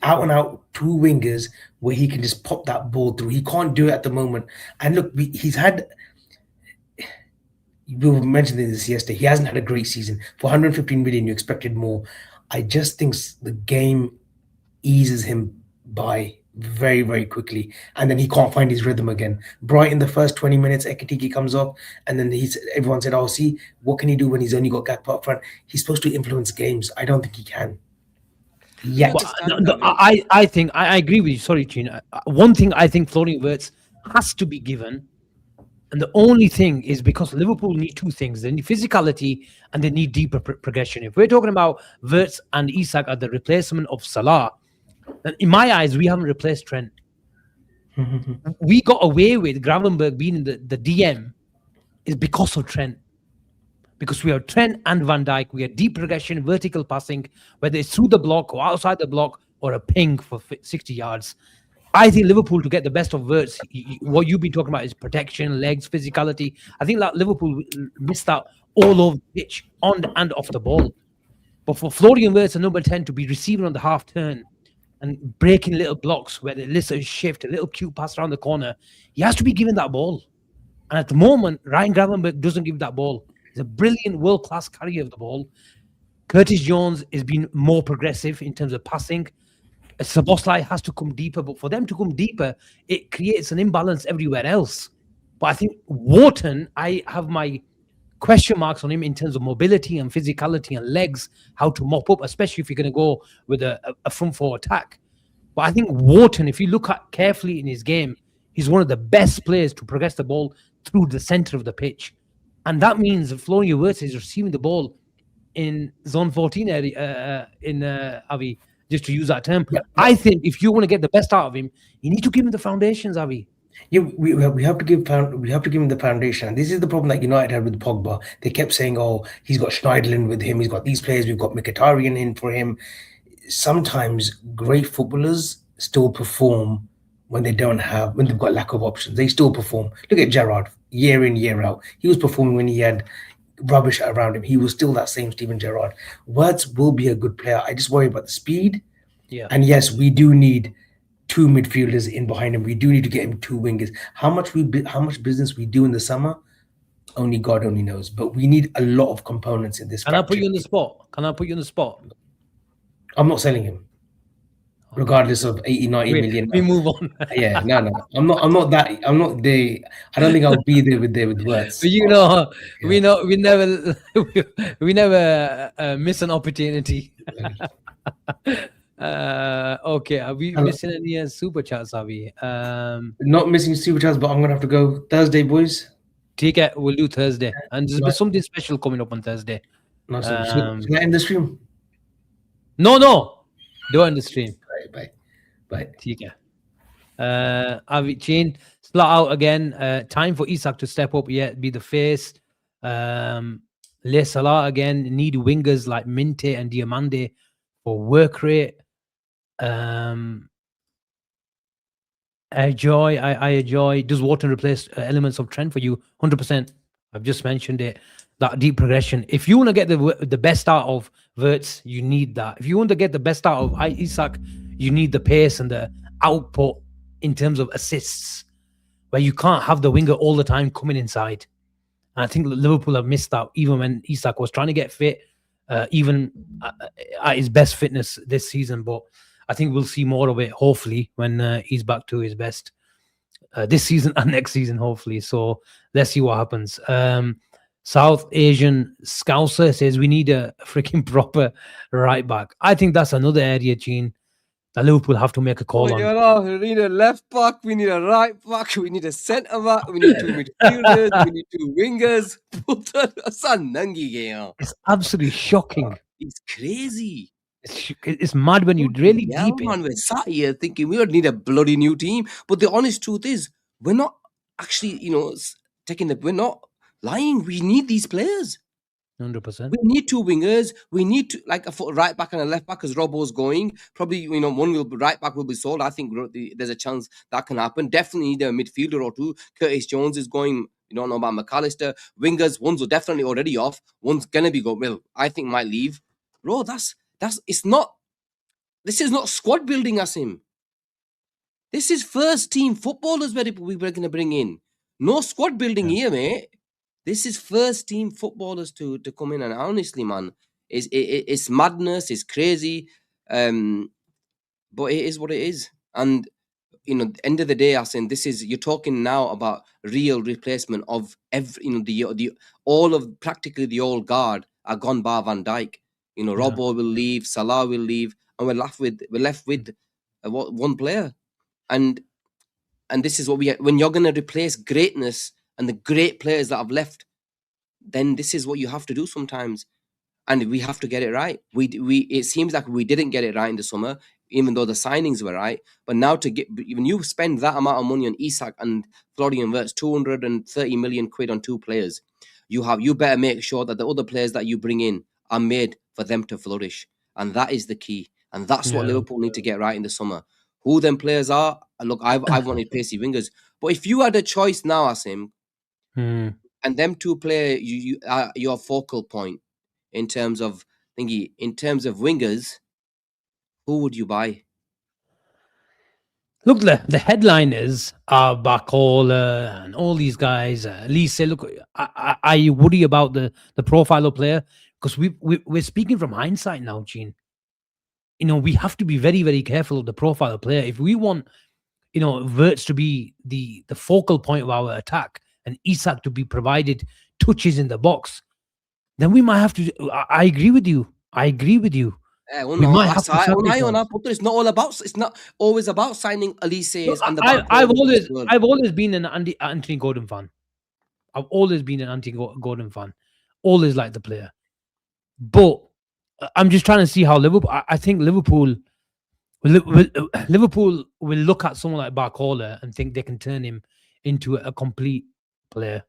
Speaker 2: out and out two wingers where he can just pop that ball through. He can't do it at the moment. And look, he's had. We were mentioning this yesterday. He hasn't had a great season. For 115 million, you expected more. I just think the game eases him by very, very quickly, and then he can't find his rhythm again. Bright in the first 20 minutes, Ekitike comes off, and then everyone said, "Oh, see, what can he do when he's only got Gakpo up front? He's supposed to influence games. I don't think he can." Yeah,
Speaker 1: I think I agree with you. Sorry, Gina. One thing I think Florian Wirtz has to be given, and the only thing is because Liverpool need two things: they need physicality and they need deeper progression. If we're talking about Wirtz and Isak are the replacement of Salah, then in my eyes, we haven't replaced Trent. We got away with Gravenberg being in the DM is because of Trent. Because we have Trent and Van Dijk, we have deep progression, vertical passing, whether it's through the block or outside the block or a ping for 60 yards. I think Liverpool, to get the best of Wirtz, what you've been talking about is protection, legs, physicality. I think that Liverpool missed out all over the pitch, on and off the ball. But for Florian Wirtz and number 10 to be receiving on the half turn and breaking little blocks, where they listen shift, a little cute pass around the corner, he has to be given that ball. And at the moment, Ryan Gravenberg doesn't give that ball. He's a brilliant world-class carrier of the ball. Curtis Jones has been more progressive in terms of passing. Szoboszlai has to come deeper, but for them to come deeper, it creates an imbalance everywhere else. But I think Wharton, I have my question marks on him in terms of mobility and physicality and legs, how to mop up, especially if you're going to go with a front four attack. But I think Wharton, if you look at carefully in his game, he's one of the best players to progress the ball through the center of the pitch. And that means that Florian Wirtz is receiving the ball in zone 14 area, Avi, just to use that term. Yeah. I think if you want to get the best out of him, you need to give him the foundations, Avi.
Speaker 2: Yeah, we have to give him the foundation. And this is the problem that United had with Pogba. They kept saying, "Oh, he's got Schneiderlin with him. He's got these players. We've got Mkhitaryan in for him." Sometimes great footballers still perform when they've got lack of options. They still perform. Look at Gerrard, year in, year out. He was performing when he had rubbish around him. He was still that same Steven Gerrard. Wirtz will be a good player. I just worry about the speed.
Speaker 1: Yeah.
Speaker 2: And yes, we do need two midfielders in behind him. We do need to get him two wingers. How much business we do in the summer, only God only knows. But we need a lot of components in this.
Speaker 1: Can I put you on the spot?
Speaker 2: I'm not selling him, regardless of 80, 90 million.
Speaker 1: We move on.
Speaker 2: Yeah, no. I'm not there. I don't think I'll be there with Wirtz.
Speaker 1: But you know, yeah. we never miss an opportunity. Okay, are we missing any super chats? Are we?
Speaker 2: Not missing super chats, but I'm gonna have to go Thursday, boys.
Speaker 1: Take it. We'll do Thursday, and there's something special coming up on Thursday.
Speaker 2: No, should I end the stream?
Speaker 1: No, don't end the stream.
Speaker 2: Bye.
Speaker 1: Take it. Avi Chain slot out again. Time for Isak to step up. Yet be the face. Le Salah again. Need wingers like Minte and Diamande for work rate. I enjoy. Does Wharton replace elements of Trent for you? 100%. I've just mentioned it. That deep progression. If you want to get the best out of Wirtz, you need that. If you want to get the best out of Isak, you need the pace and the output in terms of assists, where you can't have the winger all the time coming inside. And I think Liverpool have missed out, even when Isak was trying to get fit, even at his best fitness this season. But I think we'll see more of it, hopefully, when he's back to his best this season and next season, hopefully. So let's see what happens. South Asian Scouser says we need a freaking proper right back. I think that's another area, Gene, that Liverpool have to make a call on.
Speaker 3: We need a left back, we need a right back, we need a centre back, we need two midfielders, we need two wingers.
Speaker 1: It's absolutely shocking.
Speaker 3: It's crazy.
Speaker 1: It's mad when you really deep it.
Speaker 3: Man, we're sat here thinking we would need a bloody new team. But the honest truth is, we're not actually, we're not lying. We need these players.
Speaker 1: 100%.
Speaker 3: We need two wingers. We need to like a right back and a left back as Robbo's going. Probably, right back will be sold. I think there's a chance that can happen. Definitely need a midfielder or two. Curtis Jones is going. You don't know about McAllister. Wingers, one's definitely already off. One's gonna be going. Well, I think might leave. Bro, that's it's not. This is not squad building, Asim. This is first team footballers we're gonna bring in. No squad building here, mate. This is first team footballers to come in, and honestly, man, it's madness. It's crazy, but it is what it is. And end of the day, Asim, this is you're talking now about real replacement of every, the all of practically the old guard are gone bar Van Dijk. Robbo will leave, Salah will leave, and we're left with one player. And this is what when you're going to replace greatness and the great players that have left, then this is what you have to do sometimes, and we have to get it right. It seems like we didn't get it right in the summer, even though the signings were right. But now when you spend that amount of money on Isak and Florian Wirtz, 230 million quid on two players, you better make sure that the other players that you bring in are made for them to flourish, and that is the key. And that's what Liverpool need to get right in the summer. Who them players are? Look, I've wanted pacey wingers, but if you had a choice now, Asim, and them two play you are your focal point in terms of wingers, who would you buy?
Speaker 1: Look, the headliners are Barcola and all these guys. At least say, look, I worry about the profile of player, because we're speaking from hindsight now, Gene. We have to be very, very careful of the profile of player. If we want, Wirtz to be the focal point of our attack and Isak to be provided touches in the box, then we might have to. I agree with you. We might have to sacrifice.
Speaker 3: It's not always about signing Elise's and the
Speaker 1: I've always been an Anthony Gordon fan. Always like the player, but I'm just trying to see how Liverpool. I think Liverpool will look at someone like Barcola and think they can turn him into a complete player.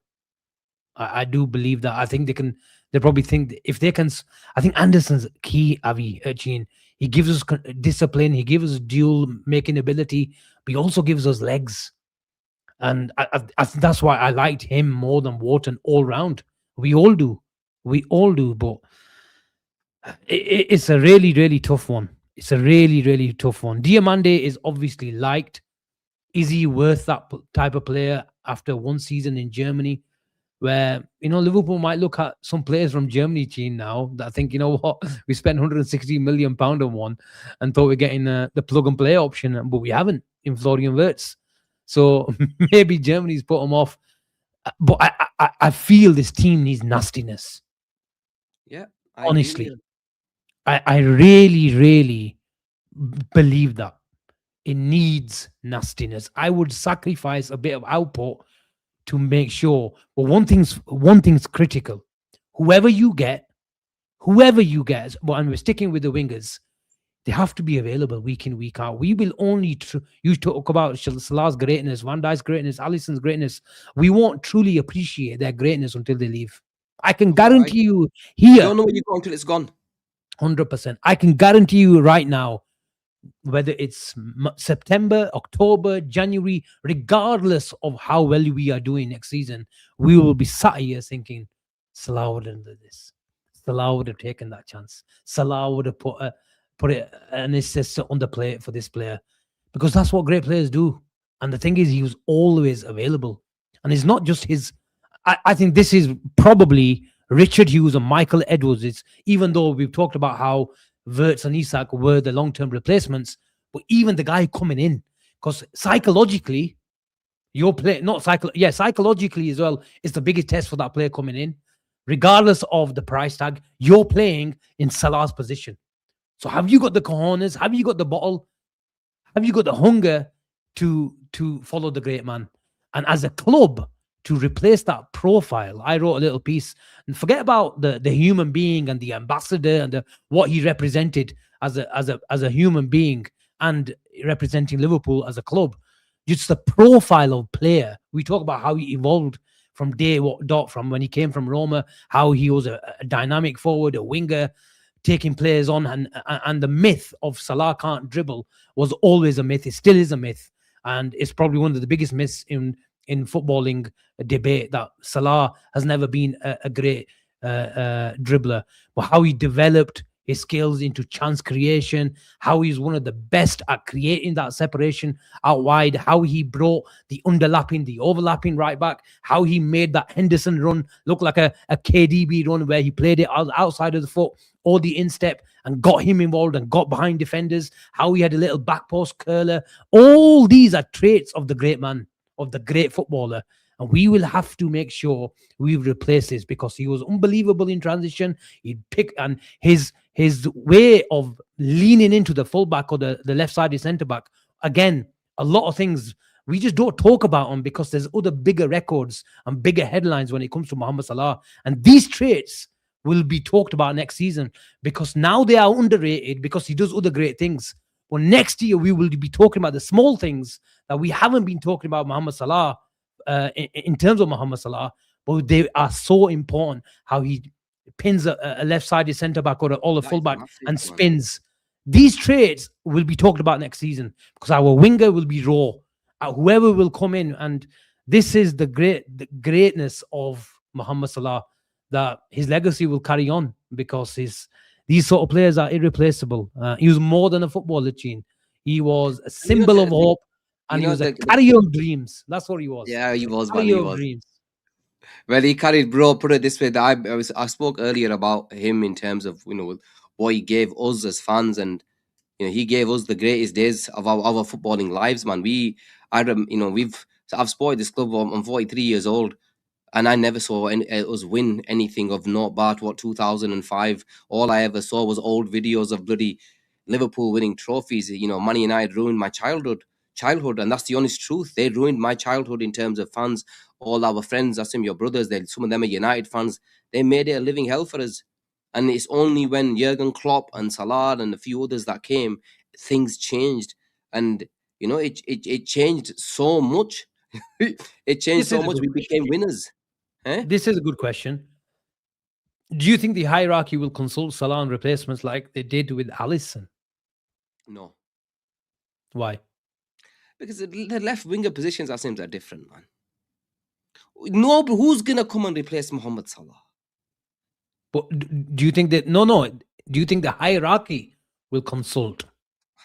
Speaker 1: I do believe that. I think they can. They probably think if they can. I think Anderson's key, Avi, Gene. He gives us discipline. He gives us dual making ability, but he also gives us legs. And that's why I liked him more than Wharton all round. We all do, but it's a really, really tough one. Diamande is obviously liked. Is he worth that type of player after one season in Germany? Where, Liverpool might look at some players from Germany, Gene, now that I think, what, we spent £160 million on one and thought we're getting the plug and play option, but we haven't in Florian Wirtz. So maybe Germany's put them off. But I feel this team needs nastiness.
Speaker 3: Yeah.
Speaker 1: Honestly. I really, really believe that it needs nastiness. I would sacrifice a bit of output to make sure. But one thing's critical. Whoever you get, and we're sticking with the wingers, they have to be available week in, week out. We will only you talk about Salah's greatness, Van Dijk's greatness, Alisson's greatness. We won't truly appreciate their greatness until they leave. I can guarantee you here.
Speaker 3: You don't know where you go until it's gone.
Speaker 1: 100%. I can guarantee you right now, whether it's September, October, January, regardless of how well we are doing next season, we will be sat here thinking, Salah would have done this. Salah would have taken that chance. Salah would have put an assist on the plate for this player, because that's what great players do. And the thing is, he was always available. And it's not just his. I think this is probably Richard Hughes and Michael Edwards. Even though we've talked about how Wirtz and Isak were the long-term replacements, but even the guy coming in, because psychologically, psychologically as well, is the biggest test for that player coming in. Regardless of the price tag, you're playing in Salah's position. So have you got the cojones? Have you got the bottle? Have you got the hunger to follow the great man? And as a club, to replace that profile, I wrote a little piece, and forget about the human being and the ambassador and what he represented as a human being and representing Liverpool as a club. Just the profile of player. We talk about how he evolved from from when he came from Roma, how he was a dynamic forward, a winger, taking players on, and the myth of Salah can't dribble was always a myth. It still is a myth, and it's probably one of the biggest myths in in footballing debate that Salah has never been a great dribbler, but how he developed his skills into chance creation, how he's one of the best at creating that separation out wide, how he brought the underlapping, the overlapping right back, how he made that Henderson run look like a KDB run where he played it outside of the foot or the instep and got him involved and got behind defenders, how he had a little back post curler. All these are traits of the great man, of the great footballer. And we will have to make sure we replace this, because he was unbelievable in transition. He'd pick, and his way of leaning into the fullback or the left-sided centre-back, again, a lot of things we just don't talk about him because there's other bigger records and bigger headlines when it comes to Mohamed Salah. And these traits will be talked about next season, because now they are underrated because he does other great things. Well, next year we will be talking about the small things that we haven't been talking about Mohamed Salah in terms of Mohamed Salah, but they are so important. How he pins a left-sided centre-back or a fullback and spins. These traits will be talked about next season because our winger will be raw. Whoever will come in, and this is the greatness of Mohamed Salah, that his legacy will carry on because these sort of players are irreplaceable. He was more than a footballer, Chin. He was a symbol of hope, and he was a carrier of dreams. That's what he was.
Speaker 3: Yeah, he was, man.
Speaker 1: Carrier
Speaker 3: He
Speaker 1: of
Speaker 3: was.
Speaker 1: dreams.
Speaker 3: Well, he carried, bro. Put it this way: that I spoke earlier about him in terms of what he gave us as fans, and he gave us the greatest days of our footballing lives, man. I've supported this club. I'm 43 years old, and I never saw us win anything of not but 2005. All I ever saw was old videos of bloody Liverpool winning trophies. Man United ruined my childhood, and that's the honest truth. They ruined my childhood in terms of fans. All our friends, Asim, your brothers, some of them are United fans. They made it a living hell for us. And it's only when Jurgen Klopp and Salah and a few others that came, things changed. And it changed so much. It changed so much. We became winners.
Speaker 1: This is a good question. Do you think the hierarchy will consult Salah on replacements like they did with Alisson?
Speaker 3: No.
Speaker 1: Why?
Speaker 3: Because the left winger positions are different, man. No, but who's gonna come and replace Mohamed Salah?
Speaker 1: But do you think that do you think the hierarchy will consult?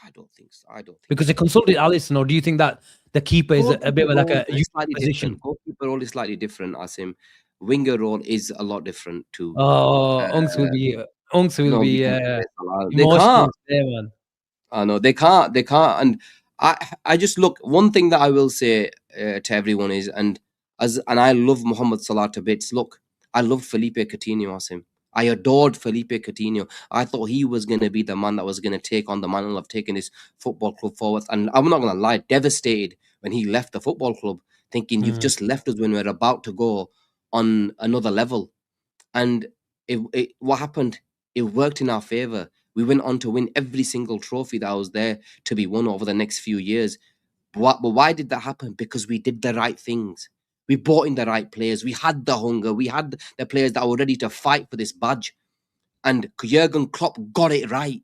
Speaker 3: I don't think so.
Speaker 1: Because they consulted Alisson, or do you think that the keeper is a bit of like a
Speaker 3: slightly position? Goalkeeper role is slightly different, Asim. Winger role is a lot different too.
Speaker 1: Unks will be
Speaker 3: They can't.
Speaker 1: There, man.
Speaker 3: I know they can't. And I just look. One thing that I will say to everyone is, and I love Mohamed Salah to bits. Look, I love Felipe Coutinho, Asim. I adored Felipe Coutinho. I thought he was going to be the man that was going to take on the mantle of taking his football club forward. And I'm not going to lie, devastated when he left the football club, thinking you've just left us when we're about to go on another level. And what happened? It worked in our favour. We went on to win every single trophy that was there to be won over the next few years. But why did that happen? Because we did the right things. We brought in the right players. We had the hunger. We had the players that were ready to fight for this badge. And Jurgen Klopp got it right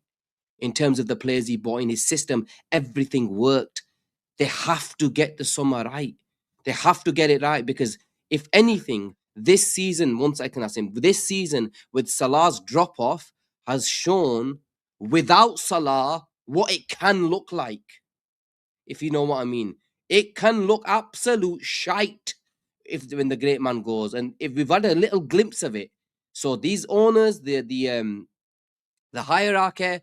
Speaker 3: in terms of the players he brought in, his system. Everything worked. They have to get the summer right. They have to get it right, because if anything, this season, this season with Salah's drop-off has shown without Salah what it can look like. If you know what I mean. It can look absolute shite when the great man goes. And if we've had a little glimpse of it. So these owners, the hierarchy,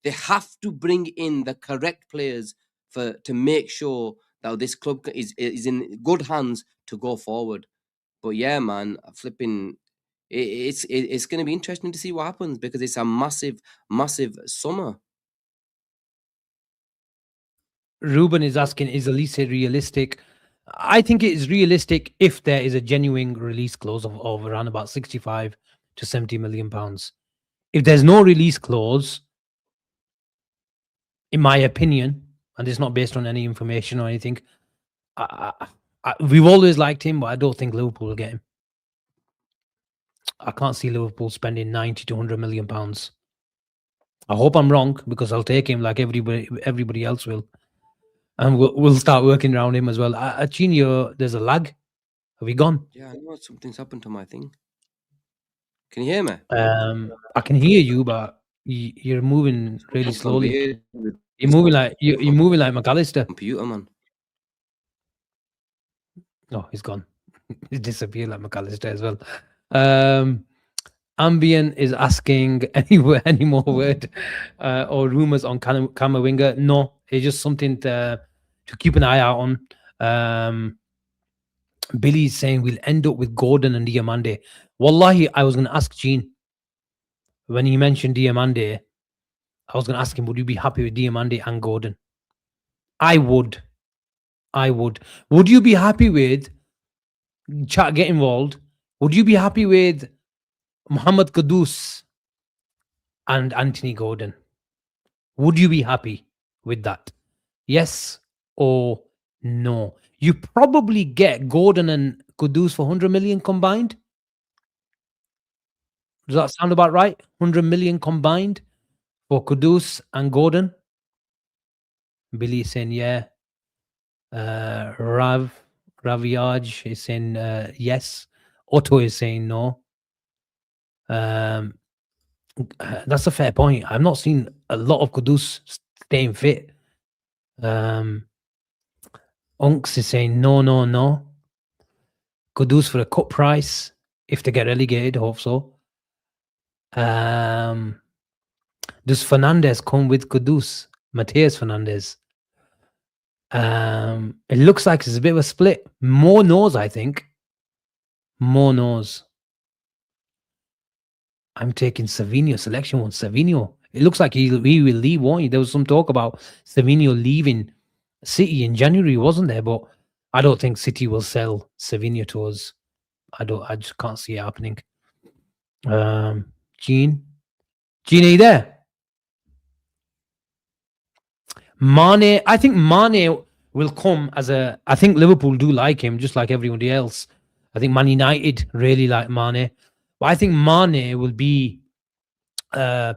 Speaker 3: they have to bring in the correct players to make sure that this club is in good hands to go forward. But yeah, man, flipping, it's going to be interesting to see what happens, because it's a massive, massive summer.
Speaker 1: Ruben is asking, is Elise realistic? I think it is realistic if there is a genuine release clause of around about 65 to 70 million pounds. If there's no release clause, in my opinion, and it's not based on any information or anything, we've always liked him, but I don't think Liverpool will get him. I can't see Liverpool spending 90 to 100 million pounds. I hope I'm wrong, because I'll take him like everybody else will. and we'll start working around him as well. Chinio, there's a lag. Have we gone?
Speaker 3: Yeah, I know something's happened to my thing. Can you hear me?
Speaker 1: I can hear you, but you're moving really
Speaker 3: Something
Speaker 1: slowly.
Speaker 3: weird with
Speaker 1: You're moving like you're moving like McAllister.
Speaker 3: computer, man.
Speaker 1: Oh, he's gone. He's disappeared like McAllister as well. Ambient is asking any more word or rumors on Kamavinga. No, it's just something to keep an eye out on. Billy's saying we'll end up with Gordon and Diamande. Wallahi, I was going to ask Gene when he mentioned Diamande. I was going to ask him, would you be happy with Diamande and Gordon? I would. Would you be happy with chat get involved? Would you be happy with Muhammad Kudus and Anthony Gordon? Would you be happy with that? Yes or no? You probably get Gordon and Kudus for 100 million combined. Does that sound about right? 100 million combined for Kudus and Gordon? Billy is saying, yeah. Raviaj is saying yes. Otto is saying no. That's a fair point. I've not seen a lot of Kudus staying fit. Unks is saying no. Kudus for a cut price if they get relegated. Hope so. Does Fernandez come with Kudus? Mateus Fernandez. It looks like it's a bit of a split. More no's, I think. More no's. I'm taking Savinho. Selection one. Savinho. It looks like he will leave, won't he? There was some talk about Savinho leaving City in January, wasn't there? But I don't think City will sell Savinho to us. I just can't see it happening. Gene, are you there? Mane, I think Mane will come as I think Liverpool do like him, just like everybody else. I think Man United really like Mane. But I think Mane will be, for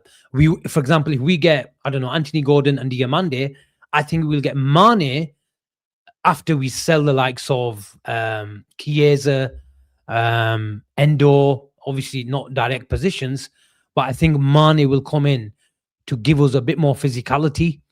Speaker 1: example, if we get, I don't know, Anthony Gordon and Diamande, I think we'll get Mane after we sell the likes of Chiesa, Endo, obviously not direct positions, but I think Mane will come in to give us a bit more physicality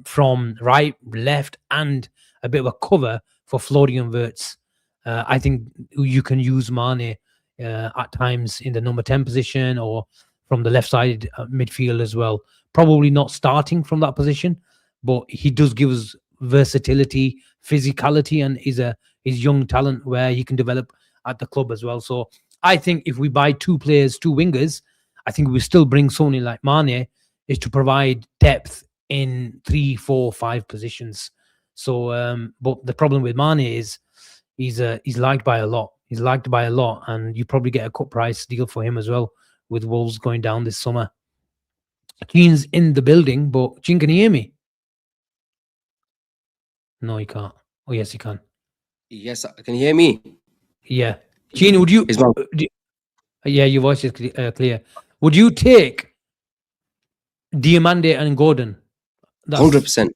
Speaker 1: from right, left, and a bit of a cover for Florian Wirtz. I think you can use Mane at times in the number 10 position or from the left side midfield as well. Probably not starting from that position, but he does give us versatility, physicality, and is young talent where he can develop at the club as well. So I think if we buy two wingers, I think we still bring someone like Mane is to provide depth in 3, 4, 5 positions. So, but the problem with Mane is he's liked by a lot. He's liked by a lot, and you probably get a cut price deal for him as well with Wolves going down this summer. Gene's in the building, but Gene, can you hear me? No, he can't. Oh, yes, he can.
Speaker 3: Yes, can you hear me?
Speaker 1: Yeah. Gene, would you... yeah, your voice is clear. Would you take Diamande and Gordon?
Speaker 3: 100%.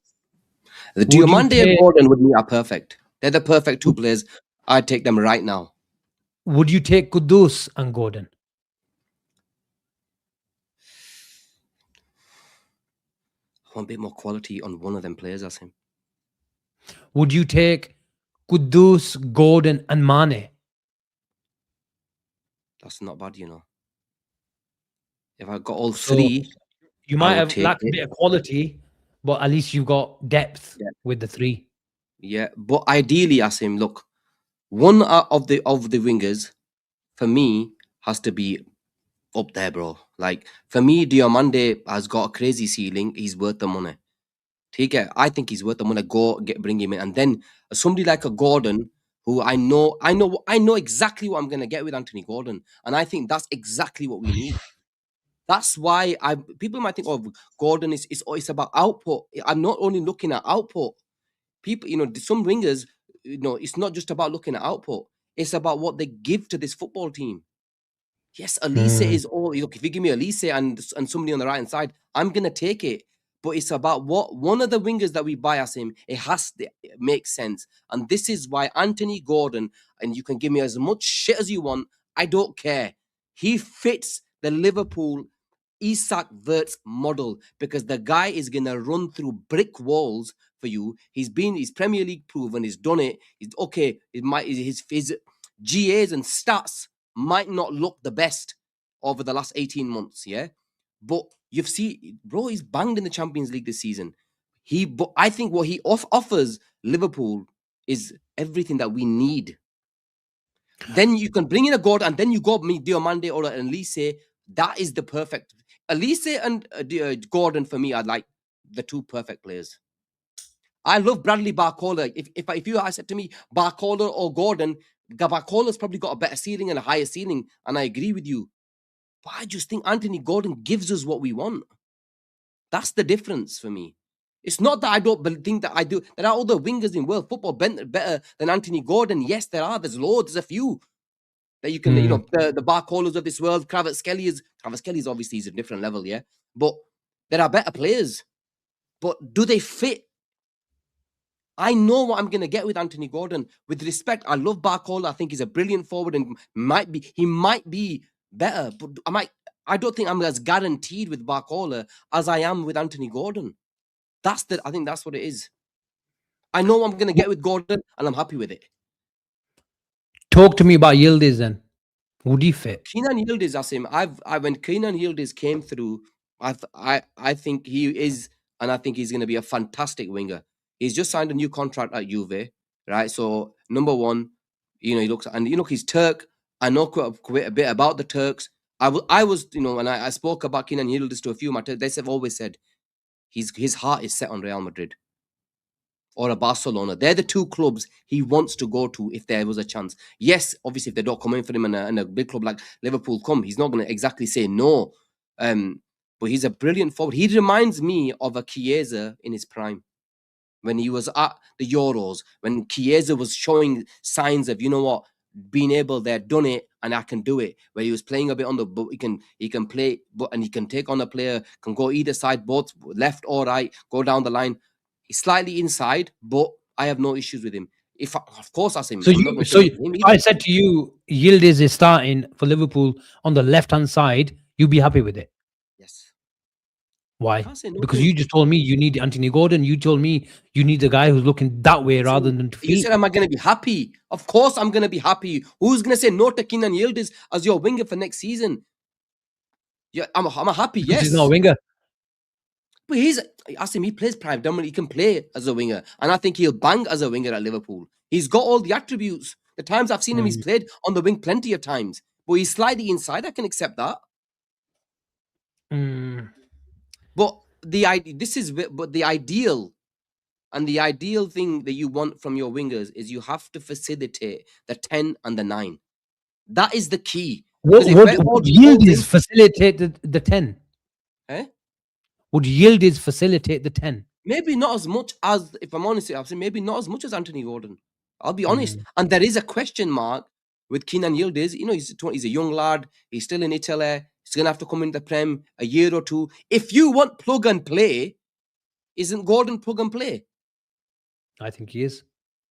Speaker 3: The Diamande and Gordon with me are perfect. They're the perfect two players. I'd take them right now.
Speaker 1: Would you take Kudus and Gordon?
Speaker 3: I want a bit more quality on one of them players, Asim.
Speaker 1: Would you take Kudus, Gordon, and Mane?
Speaker 3: That's not bad, you know. If I got all three,
Speaker 1: you might have lacked a bit of quality, but at least you got depth with the three.
Speaker 3: Yeah, but ideally, Asim, look, one of the wingers for me has to be up there, bro. Like for me, Diamande has got a crazy ceiling. He's worth the money. I think he's worth the money. Bring him in, and then somebody like a Gordon, who I know exactly what I'm gonna get with Anthony Gordon, and I think that's exactly what we need. That's why people might think, oh, Gordon it's about output. I'm not only looking at output. People, some wingers, it's not just about looking at output. It's about what they give to this football team. Yes, Elise is all. Look, if you give me Elise and somebody on the right hand side, I'm gonna take it. but it's about what one of the wingers that we buy as him, it makes sense. And this is why Anthony Gordon, and you can give me as much shit as you want, I don't care. He fits the Liverpool Isak Wirtz model because the guy is gonna run through brick walls for you. He's Premier League proven, he's done it. He's okay. His GAs and stats might not look the best over the last 18 months, yeah. But you've seen, bro, he's banged in the Champions League this season. But I think what he offers Liverpool is everything that we need. Then you can bring in a Gordon, and then you go me Diomande or an Elise. That is the perfect. Elise and Gordon for me are like the two perfect players. I love Bradley Barcola. If you said to me Barcola or Gordon, Barcola's probably got a better ceiling and a higher ceiling, and I agree with you. But I just think Anthony Gordon gives us what we want. That's the difference for me. It's not that I don't think that I do. There are other wingers in world football better than Anthony Gordon. Yes, there are. There's loads. There's a few that you can, the Barcolas of this world. Kvaratskhelia is obviously he's a different level, yeah. But there are better players. But do they fit? I know what I'm going to get with Anthony Gordon. With respect, I love Barcola. I think he's a brilliant forward and he might be better. But I don't think I'm as guaranteed with Barcola as I am with Anthony Gordon. I think that's what it is. I know what I'm going to get with Gordon, and I'm happy with it.
Speaker 1: Talk to me about Yildiz then. Would he fit?
Speaker 3: Keenan Yildiz, Asim. When Keenan Yildiz came through, I think he is, and I think he's going to be a fantastic winger. He's just signed a new contract at Juve, right? So number one, he looks, and he's Turk. I know quite a bit about the Turks. I was, and I spoke about Keenan Yildiz to a few of my Turks. They have always said his heart is set on Real Madrid or a Barcelona. They're the two clubs he wants to go to if there was a chance. Yes, obviously, if they don't come in for him and a big club like Liverpool come, he's not going to exactly say no. But he's a brilliant forward. He reminds me of a Chiesa in his prime. When he was at the Euros, when Chiesa was showing signs of, being able there, done it, and I can do it. Where he was playing a bit on the, but he can play, and he can take on a player, can go either side, both left or right, go down the line. He's slightly inside, but I have no issues with him. Of course, Asim.
Speaker 1: So I said to you, Yildiz is starting for Liverpool on the left-hand side. You'd be happy with it?
Speaker 3: Yes.
Speaker 1: Why? Because you just told me you need Anthony Gordon. You told me you need a guy who's looking that way rather than to feet.
Speaker 3: You said, am I going to be happy? Of course I'm going to be happy. Who's going to say no to Keenan Yildiz as your winger for next season? Yeah, I'm happy,
Speaker 1: because
Speaker 3: yes.
Speaker 1: He's not a winger.
Speaker 3: But Asim, he plays predominantly. He can play as a winger. And I think he'll bang as a winger at Liverpool. He's got all the attributes. The times I've seen him, he's played on the wing plenty of times. But he's slightly inside. I can accept that. But the ideal and the ideal thing that you want from your wingers is you have to facilitate the 10 and the 9. That is the key.
Speaker 1: Would Yildiz facilitate the 10?
Speaker 3: Eh?
Speaker 1: Would Yildiz facilitate the 10?
Speaker 3: Maybe not as much as, if I'm honest, I'll say maybe not as much as Anthony Gordon. I'll be honest. And there is a question mark with Keenan Yildiz. He's a young lad. He's still in Italy. He's going to have to come into the Prem a year or two. If you want plug and play, isn't Gordon plug and play?
Speaker 1: I think he is.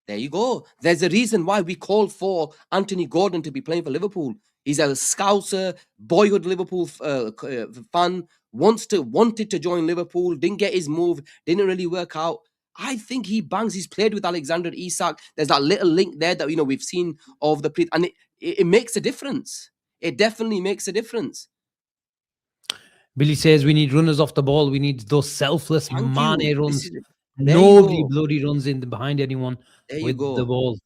Speaker 3: There you go. There's a reason why we call for Anthony Gordon to be playing for Liverpool. He's a Scouser, boyhood Liverpool fan, wanted to join Liverpool, didn't get his move, didn't really work out. I think he bangs. He's played with Alexander Isak. There's that little link there that we've seen of the and it makes a difference. It definitely makes a difference.
Speaker 1: Billy says we need runners off the ball. We need those selfless Mane runs.
Speaker 3: Nobody
Speaker 1: bloody runs in behind anyone with the ball.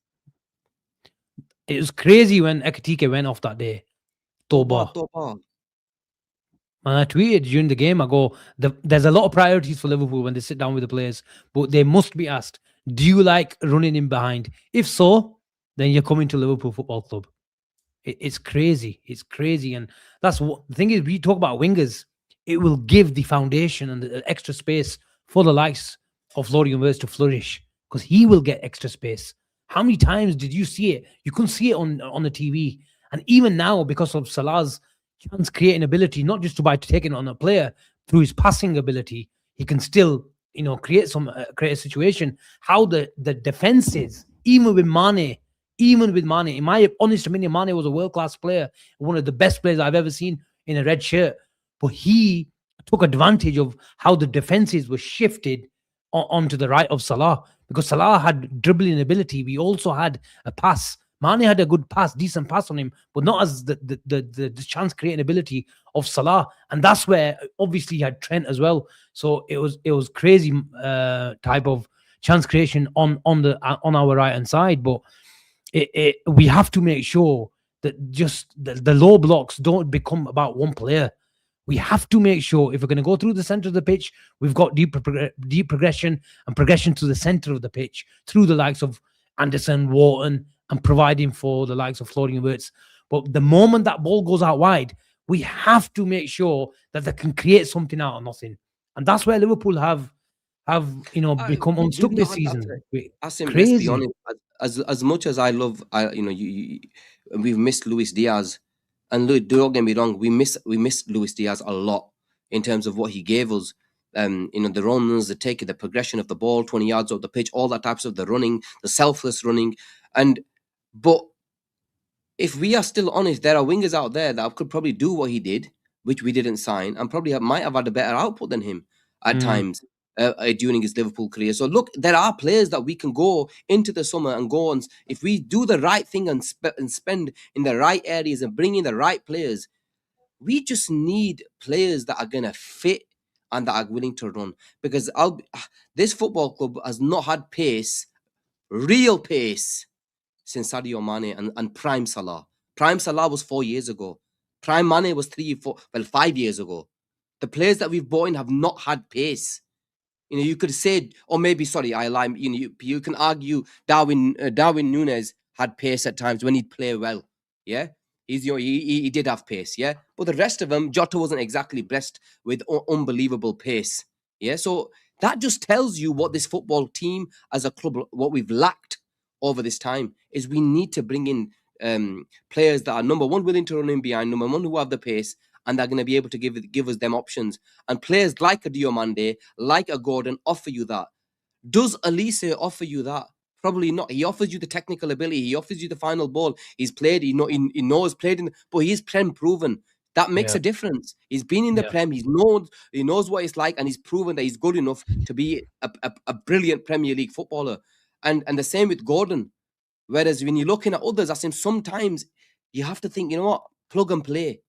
Speaker 1: It was crazy when Ekitike went off that day. Toba. And I tweeted during the game, I go, there's a lot of priorities for Liverpool when they sit down with the players, but they must be asked, do you like running in behind? If so, then you're coming to Liverpool Football Club. It's crazy. It's crazy. And that's what the thing is, we talk about wingers, it will give the foundation and the extra space for the likes of Florian Wirtz to flourish, because he will get extra space. How many times did you see it? You couldn't see it on the TV. And even now, because of Salah's chance creating ability, not just by taking on a player, through his passing ability, he can still, create a situation. How the defenses, even with Mane, in my honest opinion, Mane was a world-class player, one of the best players I've ever seen in a red shirt. But he took advantage of how the defenses were shifted onto the right of Salah, because Salah had dribbling ability. We also had a pass. Mane had a good pass, decent pass on him, but not as the chance creating ability of Salah. And that's where obviously he had Trent as well. So it was crazy type of chance creation on our right hand side. But we have to make sure that just the low blocks don't become about one player. We have to make sure if we're going to go through the center of the pitch, we've got deep progression and progression to the center of the pitch through the likes of Anderson, Wharton, and providing for the likes of Florian Wirtz. But the moment that ball goes out wide, we have to make sure that they can create something out of nothing. And that's where Liverpool have become unstuck this season.
Speaker 3: Asim,
Speaker 1: Crazy.
Speaker 3: let's be honest. As much as I love, we've missed Luis Diaz, and don't get me wrong, we missed Luis Diaz a lot in terms of what he gave us. The runs, the take, the progression of the ball, 20 yards up the pitch, all that types of the running, the selfless running, but if we are still honest, there are wingers out there that could probably do what he did, which we didn't sign, and probably might have had a better output than him at times during his Liverpool career. So look, there are players that we can go into the summer and go on. If we do the right thing and spend in the right areas and bring in the right players, we just need players that are going to fit and that are willing to run. Because this football club has not had pace, real pace, since Sadio Mane and Prime Salah. Prime Salah was 4 years ago. Prime Mane was 5 years ago. The players that we've bought in have not had pace. You could say, or maybe, sorry, I lie. You can argue Darwin Núñez had pace at times when he'd play well. Yeah, he did have pace. Yeah, but the rest of them, Jota wasn't exactly blessed with unbelievable pace. Yeah, so that just tells you what this football team as a club, what we've lacked over this time, is we need to bring in players that are, number one, willing to run in behind, number one, who have the pace, and they're going to be able to give us them options. And players like a Diomande, like a Gordon, offer you that. Does Elise offer you that? Probably not. He offers you the technical ability. He offers you the final ball. He's played. He knows played in, but he's Prem proven. That makes a difference. He's been in the Prem. He knows what it's like, and he's proven that he's good enough to be a brilliant Premier League footballer. And the same with Gordon. Whereas when you're looking at others, sometimes you have to think, plug and play.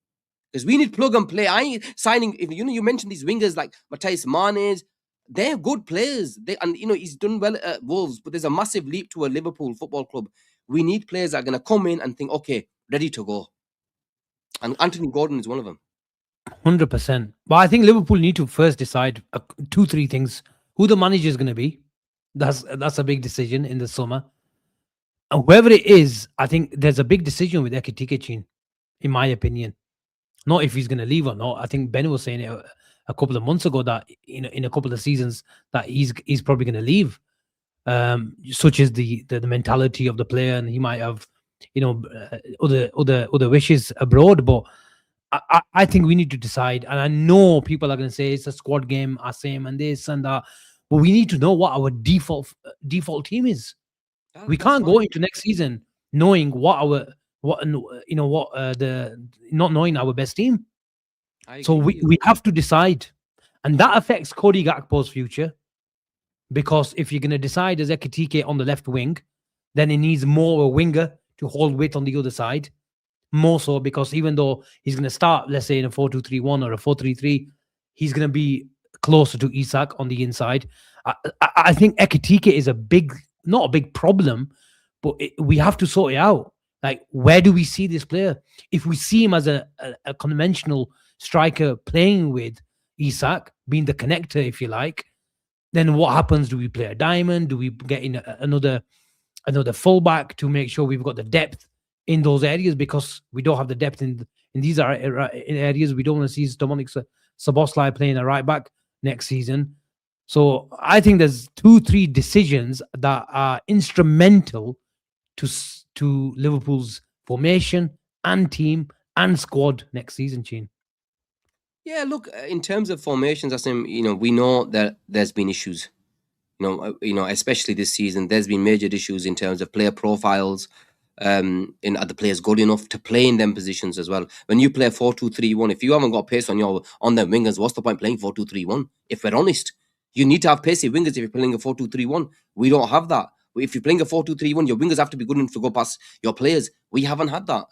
Speaker 3: Because we need plug and play. I ain't signing. If you mentioned these wingers like Matthijs Manes, they're good players. He's done well at Wolves, but there's a massive leap to a Liverpool football club. We need players that are going to come in and think, okay, ready to go. And Anthony Gordon is one of them.
Speaker 1: 100%. But I think Liverpool need to first decide 2-3 things. Who the manager is going to be. That's a big decision in the summer. And whoever it is, I think there's a big decision with Ekitike, in my opinion. Not if he's going to leave or not. I think Ben was saying it a couple of months ago that in a couple of seasons that he's probably going to leave. Such as the mentality of the player, and he might have other wishes abroad. But I think we need to decide. And I know people are going to say it's a squad game, Asim, and this and that. But we need to know what our default team is. We can't go into next season knowing not knowing our best team. So we have to decide, and that affects Cody Gakpo's future, because if you're going to decide as Ekitike on the left wing, then it needs more a winger to hold width on the other side. More so because even though he's going to start, let's say in a 4-2-3-1 or a 4-3-3, he's going to be closer to Isak on the inside. I think Ekitike is not a big problem, but we have to sort it out. Like, where do we see this player? If we see him as a conventional striker playing with Isak, being the connector, if you like, then what happens? Do we play a diamond? Do we get in another fullback to make sure we've got the depth in those areas? Because we don't have the depth in these areas. We don't want to see Dominic Szoboszlai playing a right back next season. So I think there's 2-3 decisions that are instrumental to Liverpool's formation and team and squad next season, Chin.
Speaker 3: Yeah, look, in terms of formations, Asim, we know that there's been issues. Especially this season, there's been major issues in terms of player profiles. Are the players good enough to play in them positions as well? When you play 4-2-3-1, if you haven't got pace on the wingers, what's the point playing 4-2-3-1? If we're honest, you need to have pacey wingers if you're playing a 4-2-3-1. We don't have that. If you're playing a 4-2-3-1, your wingers have to be good enough to go past your players. We haven't had that.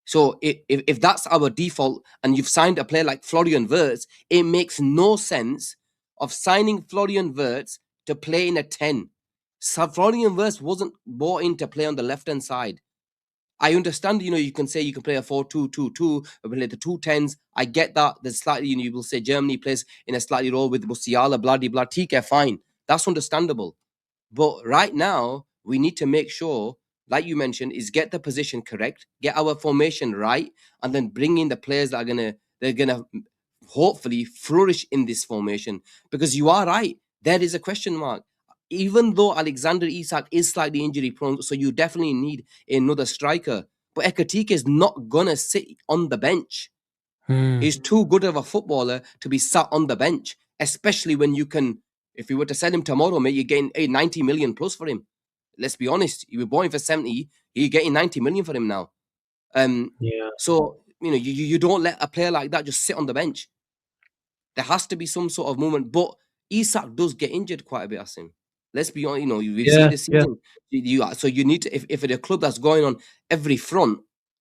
Speaker 3: So if that's our default, and you've signed a player like Florian Wirtz, it makes no sense of signing Florian Wirtz to play in a 10. So Florian Wirtz wasn't bought in to play on the left-hand side. I understand, you can say you can play a 4-2-2-2, play the 2 10s. I get that. There's slightly, you will say Germany plays in a slightly role with Musiala, blah, blah, TK, fine. That's understandable. But right now, we need to make sure, like you mentioned, is get the position correct, get our formation right, and then bring in the players that they're gonna hopefully flourish in this formation. Because you are right, there is a question mark. Even though Alexander Isak is slightly injury prone, so you definitely need another striker. But Ekatike is not gonna sit on the bench. He's too good of a footballer to be sat on the bench, especially when you can. If you were to sell him tomorrow, mate, you're getting 90 million plus for him. Let's be honest. You were bought him for 70. You're getting 90 million for him now.
Speaker 1: Yeah.
Speaker 3: So you don't let a player like that just sit on the bench. There has to be some sort of movement. But Isak does get injured quite a bit, Asim. Let's be honest. We've seen this season. So you need to, if it's a club that's going on every front,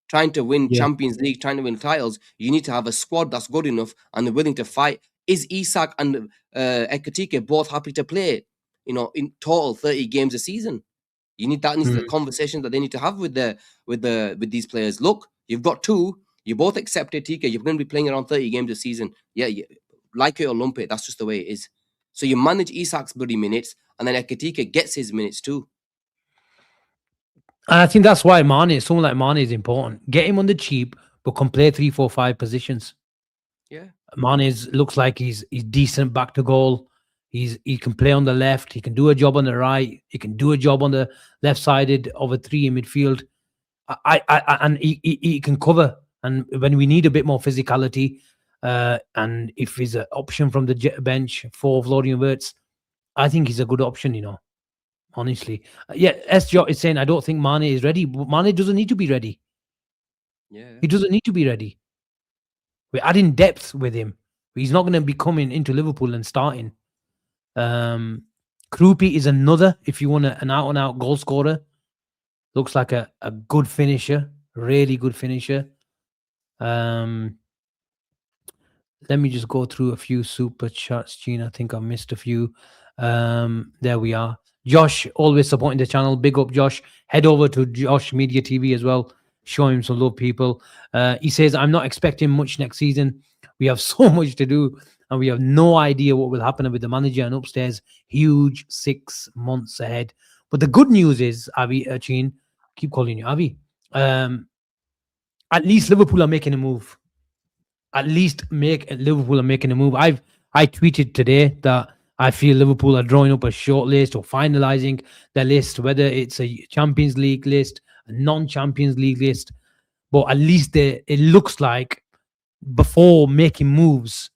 Speaker 3: trying to win Champions League, trying to win titles, you need to have a squad that's good enough and willing to fight. Is Isak and Ekatike both happy to play? In total 30 games a season. You need that needs the conversation that they need to have with these players. Look, you've got two. You both accepted TK. You're going to be playing around 30 games a season. Yeah, like it or lump it. That's just the way it is. So you manage Isak's bloody minutes, and then Ekatike gets his minutes too.
Speaker 1: And I think that's why someone like Mane is important. Get him on the cheap, but can play 3, 4, 5 positions.
Speaker 3: Yeah.
Speaker 1: Mane looks like he's decent back to goal. He can play on the left. He can do a job on the right. He can do a job on the left-sided of a 3 in midfield. And he can cover. And when we need a bit more physicality, and if he's an option from the bench for Florian Wirtz, I think he's a good option. Honestly, SJ is saying I don't think Mane is ready. Mane doesn't need to be ready.
Speaker 3: Yeah,
Speaker 1: he doesn't need to be ready. We're adding depth with him. He's not going to be coming into Liverpool and starting. Krupi is another, if you want an out-and-out goal scorer. Looks like a good finisher, really good finisher. Let me just go through a few super chats, Gene. I think I missed a few. There we are. Josh, always supporting the channel. Big up, Josh. Head over to Josh Media TV as well. Show him some love, people. He says, I'm not expecting much next season. We have so much to do, and we have no idea what will happen with the manager and upstairs. Huge 6 months ahead. But the good news is, Avi, Chin, keep calling you Avi. At least Liverpool are making a move. Liverpool are making a move. I tweeted today that I feel Liverpool are drawing up a short list or finalizing their list, whether it's a Champions League list, a non-Champions League list. But at least it looks like before making moves,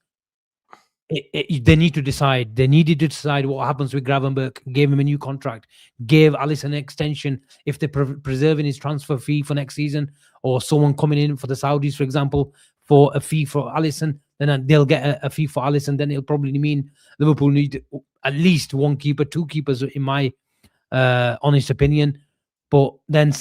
Speaker 1: they need to decide. They needed to decide what happens with Gravenberch. Gave him a new contract. Gave Alisson an extension if they're preserving his transfer fee for next season, or someone coming in for the Saudis, for example, for a fee for Alisson. Then they'll get a fee for Alisson. Then it'll probably mean Liverpool need at least one keeper, 2 keepers, in my honest opinion. But then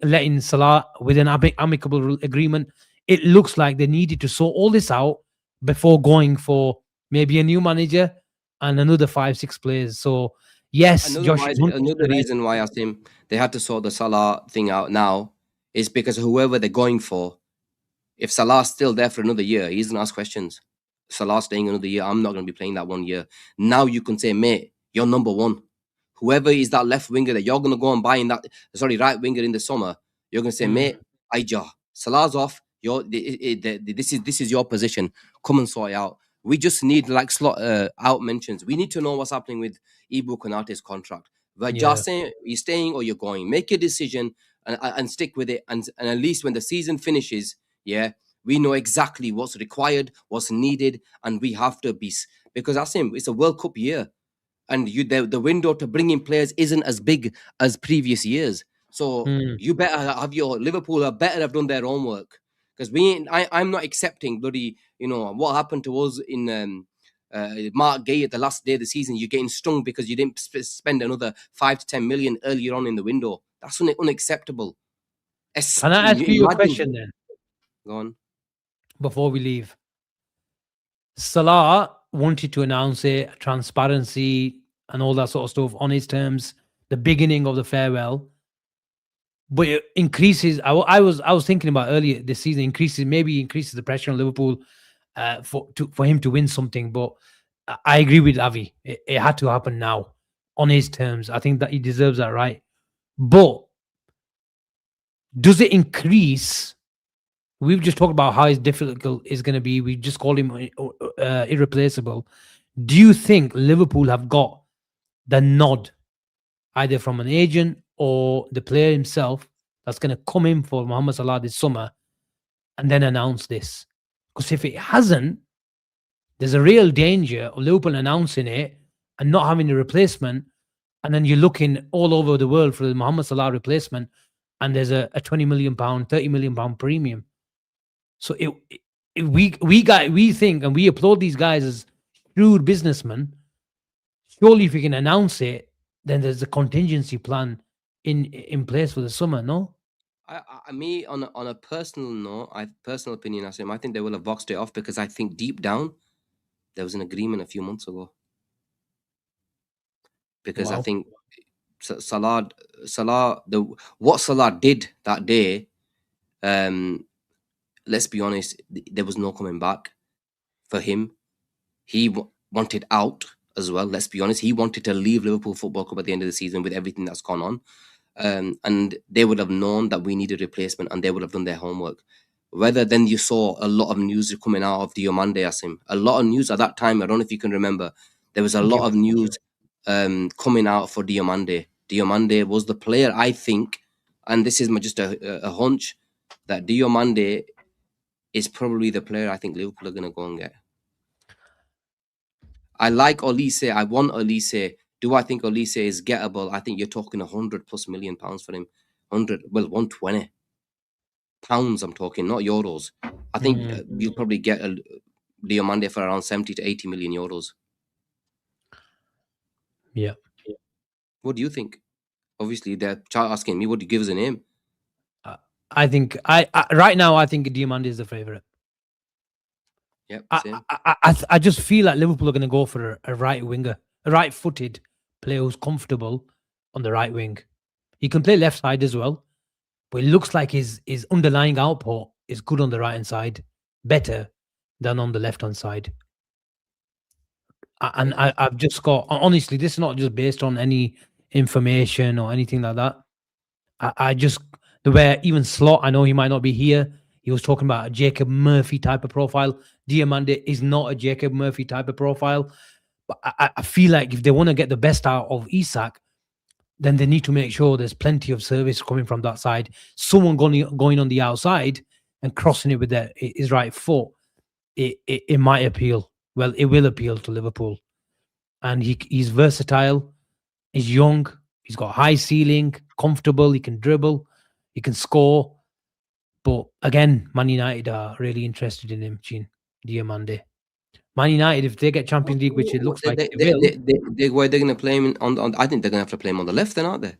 Speaker 1: letting Salah with an amicable agreement, it looks like they needed to sort all this out before going for maybe a new manager and another 5-6 players. So yes,
Speaker 3: another reason why I think they had to sort the Salah thing out now is because whoever they're going for, if Salah's still there for another year, he's gonna ask questions. Salah staying another year, I'm not gonna be playing that 1 year. Now you can say, mate, you're number one. Whoever is that left winger that you're gonna go and buy right winger in the summer, you're gonna say, mate, Aija, Salah's off. This is your position. Come and sort it out. We just need slot out mentions. We need to know what's happening with Ibu Konate's contract. But just saying you're staying or you're going. Make a decision and stick with it. And at least when the season finishes, We know exactly what's required, what's needed, and we have to be, because Asim, it's a World Cup year, and the window to bring in players isn't as big as previous years. So you better have your Liverpool are better have done their homework, because I'm not accepting bloody what happened to us in Mark Gay at the last day of the season. You're getting stung because you didn't spend another 5 to 10 million earlier on in the window. That's unacceptable.
Speaker 1: Can I ask you a
Speaker 3: Imagine.
Speaker 1: question then?
Speaker 3: Go on.
Speaker 1: Before we leave, Salah wanted to announce it, transparency and all that sort of stuff on his terms, the beginning of the farewell. But it increases. I was thinking about earlier this season, maybe increases the pressure on Liverpool for him to win something. But I agree with Avi. It had to happen now on his terms. I think that he deserves that right. But does it increase? We've just talked about how difficult it's going to be. We just called him irreplaceable. Do you think Liverpool have got the nod, either from an agent or the player himself, that's going to come in for Mohamed Salah this summer and then announce this? Because if it hasn't, there's a real danger of Liverpool announcing it and not having a replacement, and then you're looking all over the world for the Mohamed Salah replacement, and there's a £20 million, £30 million premium. So we think, and we applaud these guys as shrewd businessmen. Surely, if you can announce it, then there's a contingency plan in place for the summer. No,
Speaker 3: me on a personal note, personal opinion, Asim, I think they will have boxed it off, because I think deep down there was an agreement a few months ago. Because I think Salah, what Salah did that day, let's be honest, there was no coming back for him. He wanted out as well. Let's be honest, he wanted to leave Liverpool Football Club at the end of the season with everything that's gone on. And they would have known that we needed a replacement, and they would have done their homework. Whether then you saw a lot of news coming out of Diomande, Asim, a lot of news at that time. I don't know if you can remember. There was a lot of news coming out for Diomande. Diomande was the player, I think, and this is just a hunch, that Diomande is probably the player I think Liverpool are going to go and get. I like Olise. I want Olise. Do I think Olise is gettable? I think you're talking £100+ million for him. 120 pounds. I'm talking, not euros. I think you'll probably get Diomande for around 70 to 80 million euros.
Speaker 1: Yeah.
Speaker 3: What do you think? Obviously, they're asking me, what do you give us a name?
Speaker 1: I think I right now I think Diomande is the favorite.
Speaker 3: Yep. Same.
Speaker 1: I just feel like Liverpool are going to go for a right winger, a right-footed player who's comfortable on the right wing. He can play left side as well, but it looks like his underlying output is good on the right hand side, better than on the left hand side. And I've just got, honestly, this is not just based on any information or anything like that. I just, the way even Slot, I know he might not be here, he was talking about a Jacob Murphy type of profile. Diomande is not a Jacob Murphy type of profile. But I feel like if they want to get the best out of Isak, then they need to make sure there's plenty of service coming from that side. Someone going on the outside and crossing it with his right foot, it might appeal. Well, it will appeal to Liverpool. And he's versatile. He's young. He's got high ceiling, comfortable. He can dribble. He can score. But again, Man United are really interested in him, Diomande. Man United, if they get Champions League, which it looks like they will.
Speaker 3: They're going to play him on. I think they're going to have to play him on the left, then, aren't they?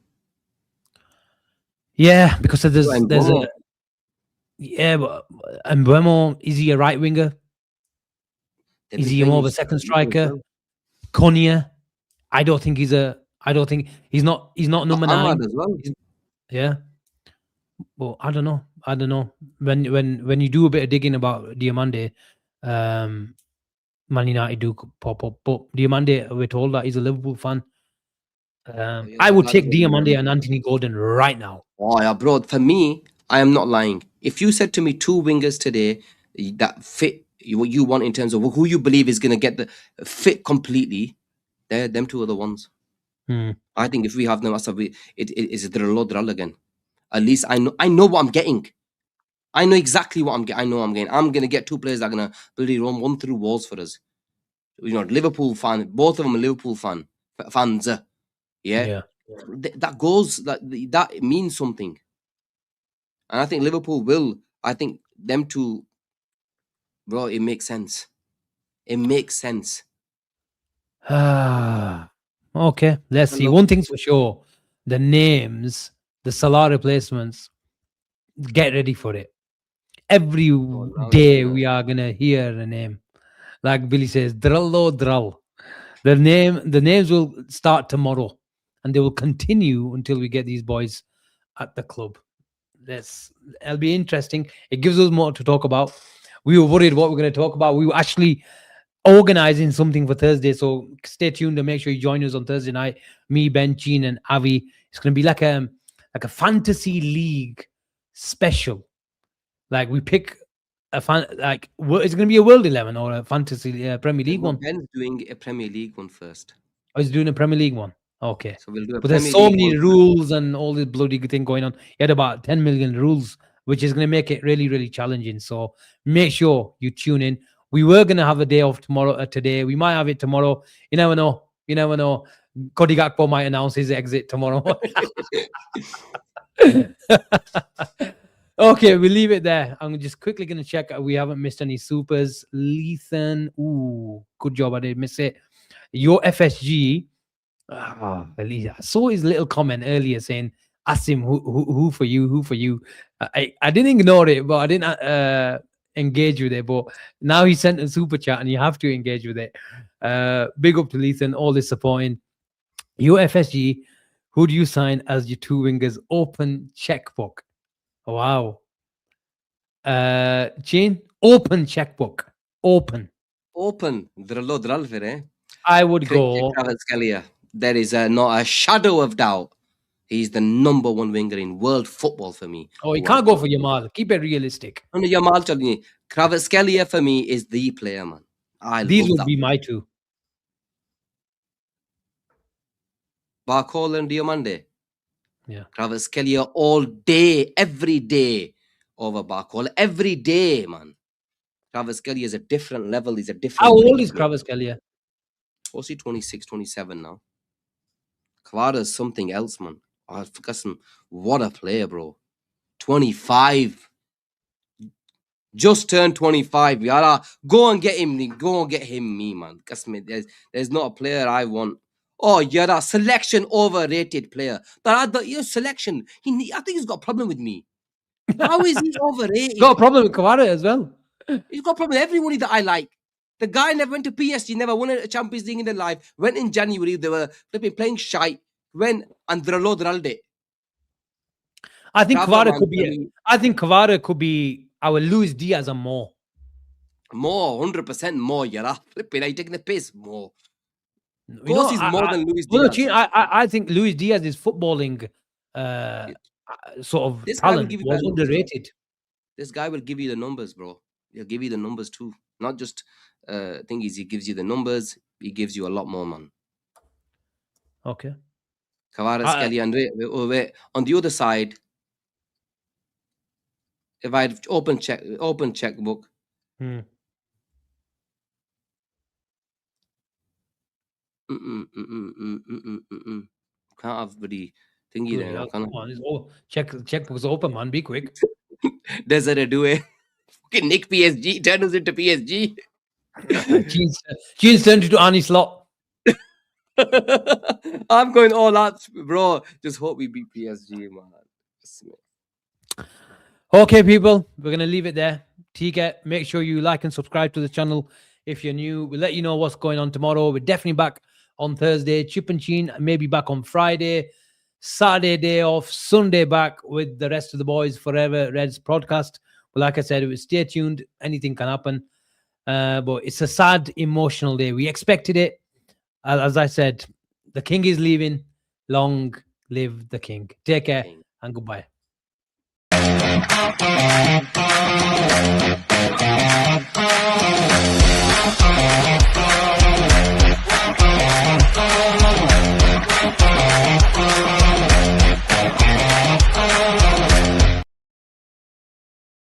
Speaker 1: Yeah, because there's a. Yeah, but Mbeumo, is he a right winger? Is he more of a second striker? Konya, I don't think he's not number 9
Speaker 3: as well.
Speaker 1: Yeah, well, I don't know. When you do a bit of digging about Diomande, Man United do pop up, but Diomande, we're told that he's a Liverpool fan. I would take Diomande and Anthony Gordon right now.
Speaker 3: Oh yeah, bro. For me, I am not lying. If you said to me 2 wingers today that fit what you want in terms of who you believe is going to get the fit completely, them 2 are the ones. I think if we have them, it is Drallo again. At least I know what I'm getting. I know exactly what I'm getting. I know I'm getting. I'm going to get 2 players that are going to bloody run through walls for us. You know, Liverpool fan. Both of them are Liverpool fans. Yeah. That goes. That means something. And I think Liverpool will. I think them two, bro. It makes sense. It makes sense.
Speaker 1: Okay, let's see. One thing's for sure: the names, the Salah replacements. Get ready for it. Every day we are gonna hear a name, like Billy says, Drallo Drall. The names will start tomorrow, and they will continue until we get these boys at the club. It'll be interesting. It gives us more to talk about. We were worried what we're going to talk about. We were actually organizing something for Thursday, so stay tuned and make sure you join us on Thursday night. Me, Ben, Gene, and Avi. It's going to be like a fantasy league special. Like we pick it's going to be a World 11 or a fantasy Premier League one.
Speaker 3: Ben's doing a Premier League one first.
Speaker 1: Oh, he's doing a Premier League one. Okay.
Speaker 3: So we'll do a
Speaker 1: but there's so many rules and all this bloody thing going on. He had about 10 million rules, which is going to make it really, really challenging. So make sure you tune in. We were going to have a day off today. We might have it tomorrow. You never know. Cody Gakpo might announce his exit tomorrow. Okay, we'll leave it there. I'm just quickly going to check. We haven't missed any supers. Lethan. Ooh, good job. I didn't miss it. Your FSG. I saw his little comment earlier saying, Asim, who for you? Who for you? I didn't ignore it, but I didn't engage with it. But now he sent a super chat and you have to engage with it. Big up to Lethan, all this supporting. Your FSG, who do you sign as your 2 wingers? Open checkbook. Wow. Chin, open checkbook. Open. I would go.
Speaker 3: There is not a shadow of doubt. He's the number 1 winger in world football for me.
Speaker 1: Oh, you can't go for Yamal. Keep it realistic.
Speaker 3: No, Yamal, telling you, Kvaratskhelia for me is the player, man.
Speaker 1: These would be my 2.
Speaker 3: Barcola and Diomande.
Speaker 1: Yeah.
Speaker 3: Kvaratskhelia all day, every day over Barcola. Every day, man. Kvaratskhelia is a different level. He's a different.
Speaker 1: How old is Kvaratskhelia?
Speaker 3: What's he, 26, 27 now? Kvara's something else, man. I've forgotten. What a player, bro. 25. Just turned 25. Yara, go and get him. Go and get him, me, man. There's not a player I want. Oh, Yara, selection overrated player. But your selection, I think he's got a problem with me. How is he overrated?
Speaker 1: He's got a problem with Kvara as well.
Speaker 3: He's got a problem with everybody that I like. The guy never went to PSG, never won a Champions League in their life. Went in January, they were playing shite. Went and Dralde.
Speaker 1: I think Kvara could be. I think Kvara could be our Luis Diaz and more.
Speaker 3: More, 100% more. You're flipping. Are you taking the piss? More. Of course, he's more than Luis Diaz.
Speaker 1: I think Luis Diaz's footballing sort of talent was underrated.
Speaker 3: This guy will give you the numbers, bro. He'll give you the numbers too. Not just thingies. He gives you the numbers. He gives you a lot more, man.
Speaker 1: Okay.
Speaker 3: Kvaratskhelia and wait. On the other side, if I had open checkbook. Can't have the thingy there.
Speaker 1: Come on, checkbook's open, man. Be quick.
Speaker 3: Desiree Doué. Fucking Nick PSG turns into PSG.
Speaker 1: Jeans turned into Arnie Slot.
Speaker 3: I'm going all out, bro. Just hope we beat PSG, man.
Speaker 1: Okay, people, we're gonna leave it there. TK, make sure you like and subscribe to the channel if you're new. We'll let you know what's going on tomorrow. We're definitely back on Thursday. Chip and Sheen maybe back on Friday. Saturday day off. Sunday back with the rest of the boys. Forever Reds podcast. But like I said, stay tuned. Anything can happen. But it's a sad, emotional day. We expected it. As I said, the king is leaving. Long live the king. Take care and goodbye.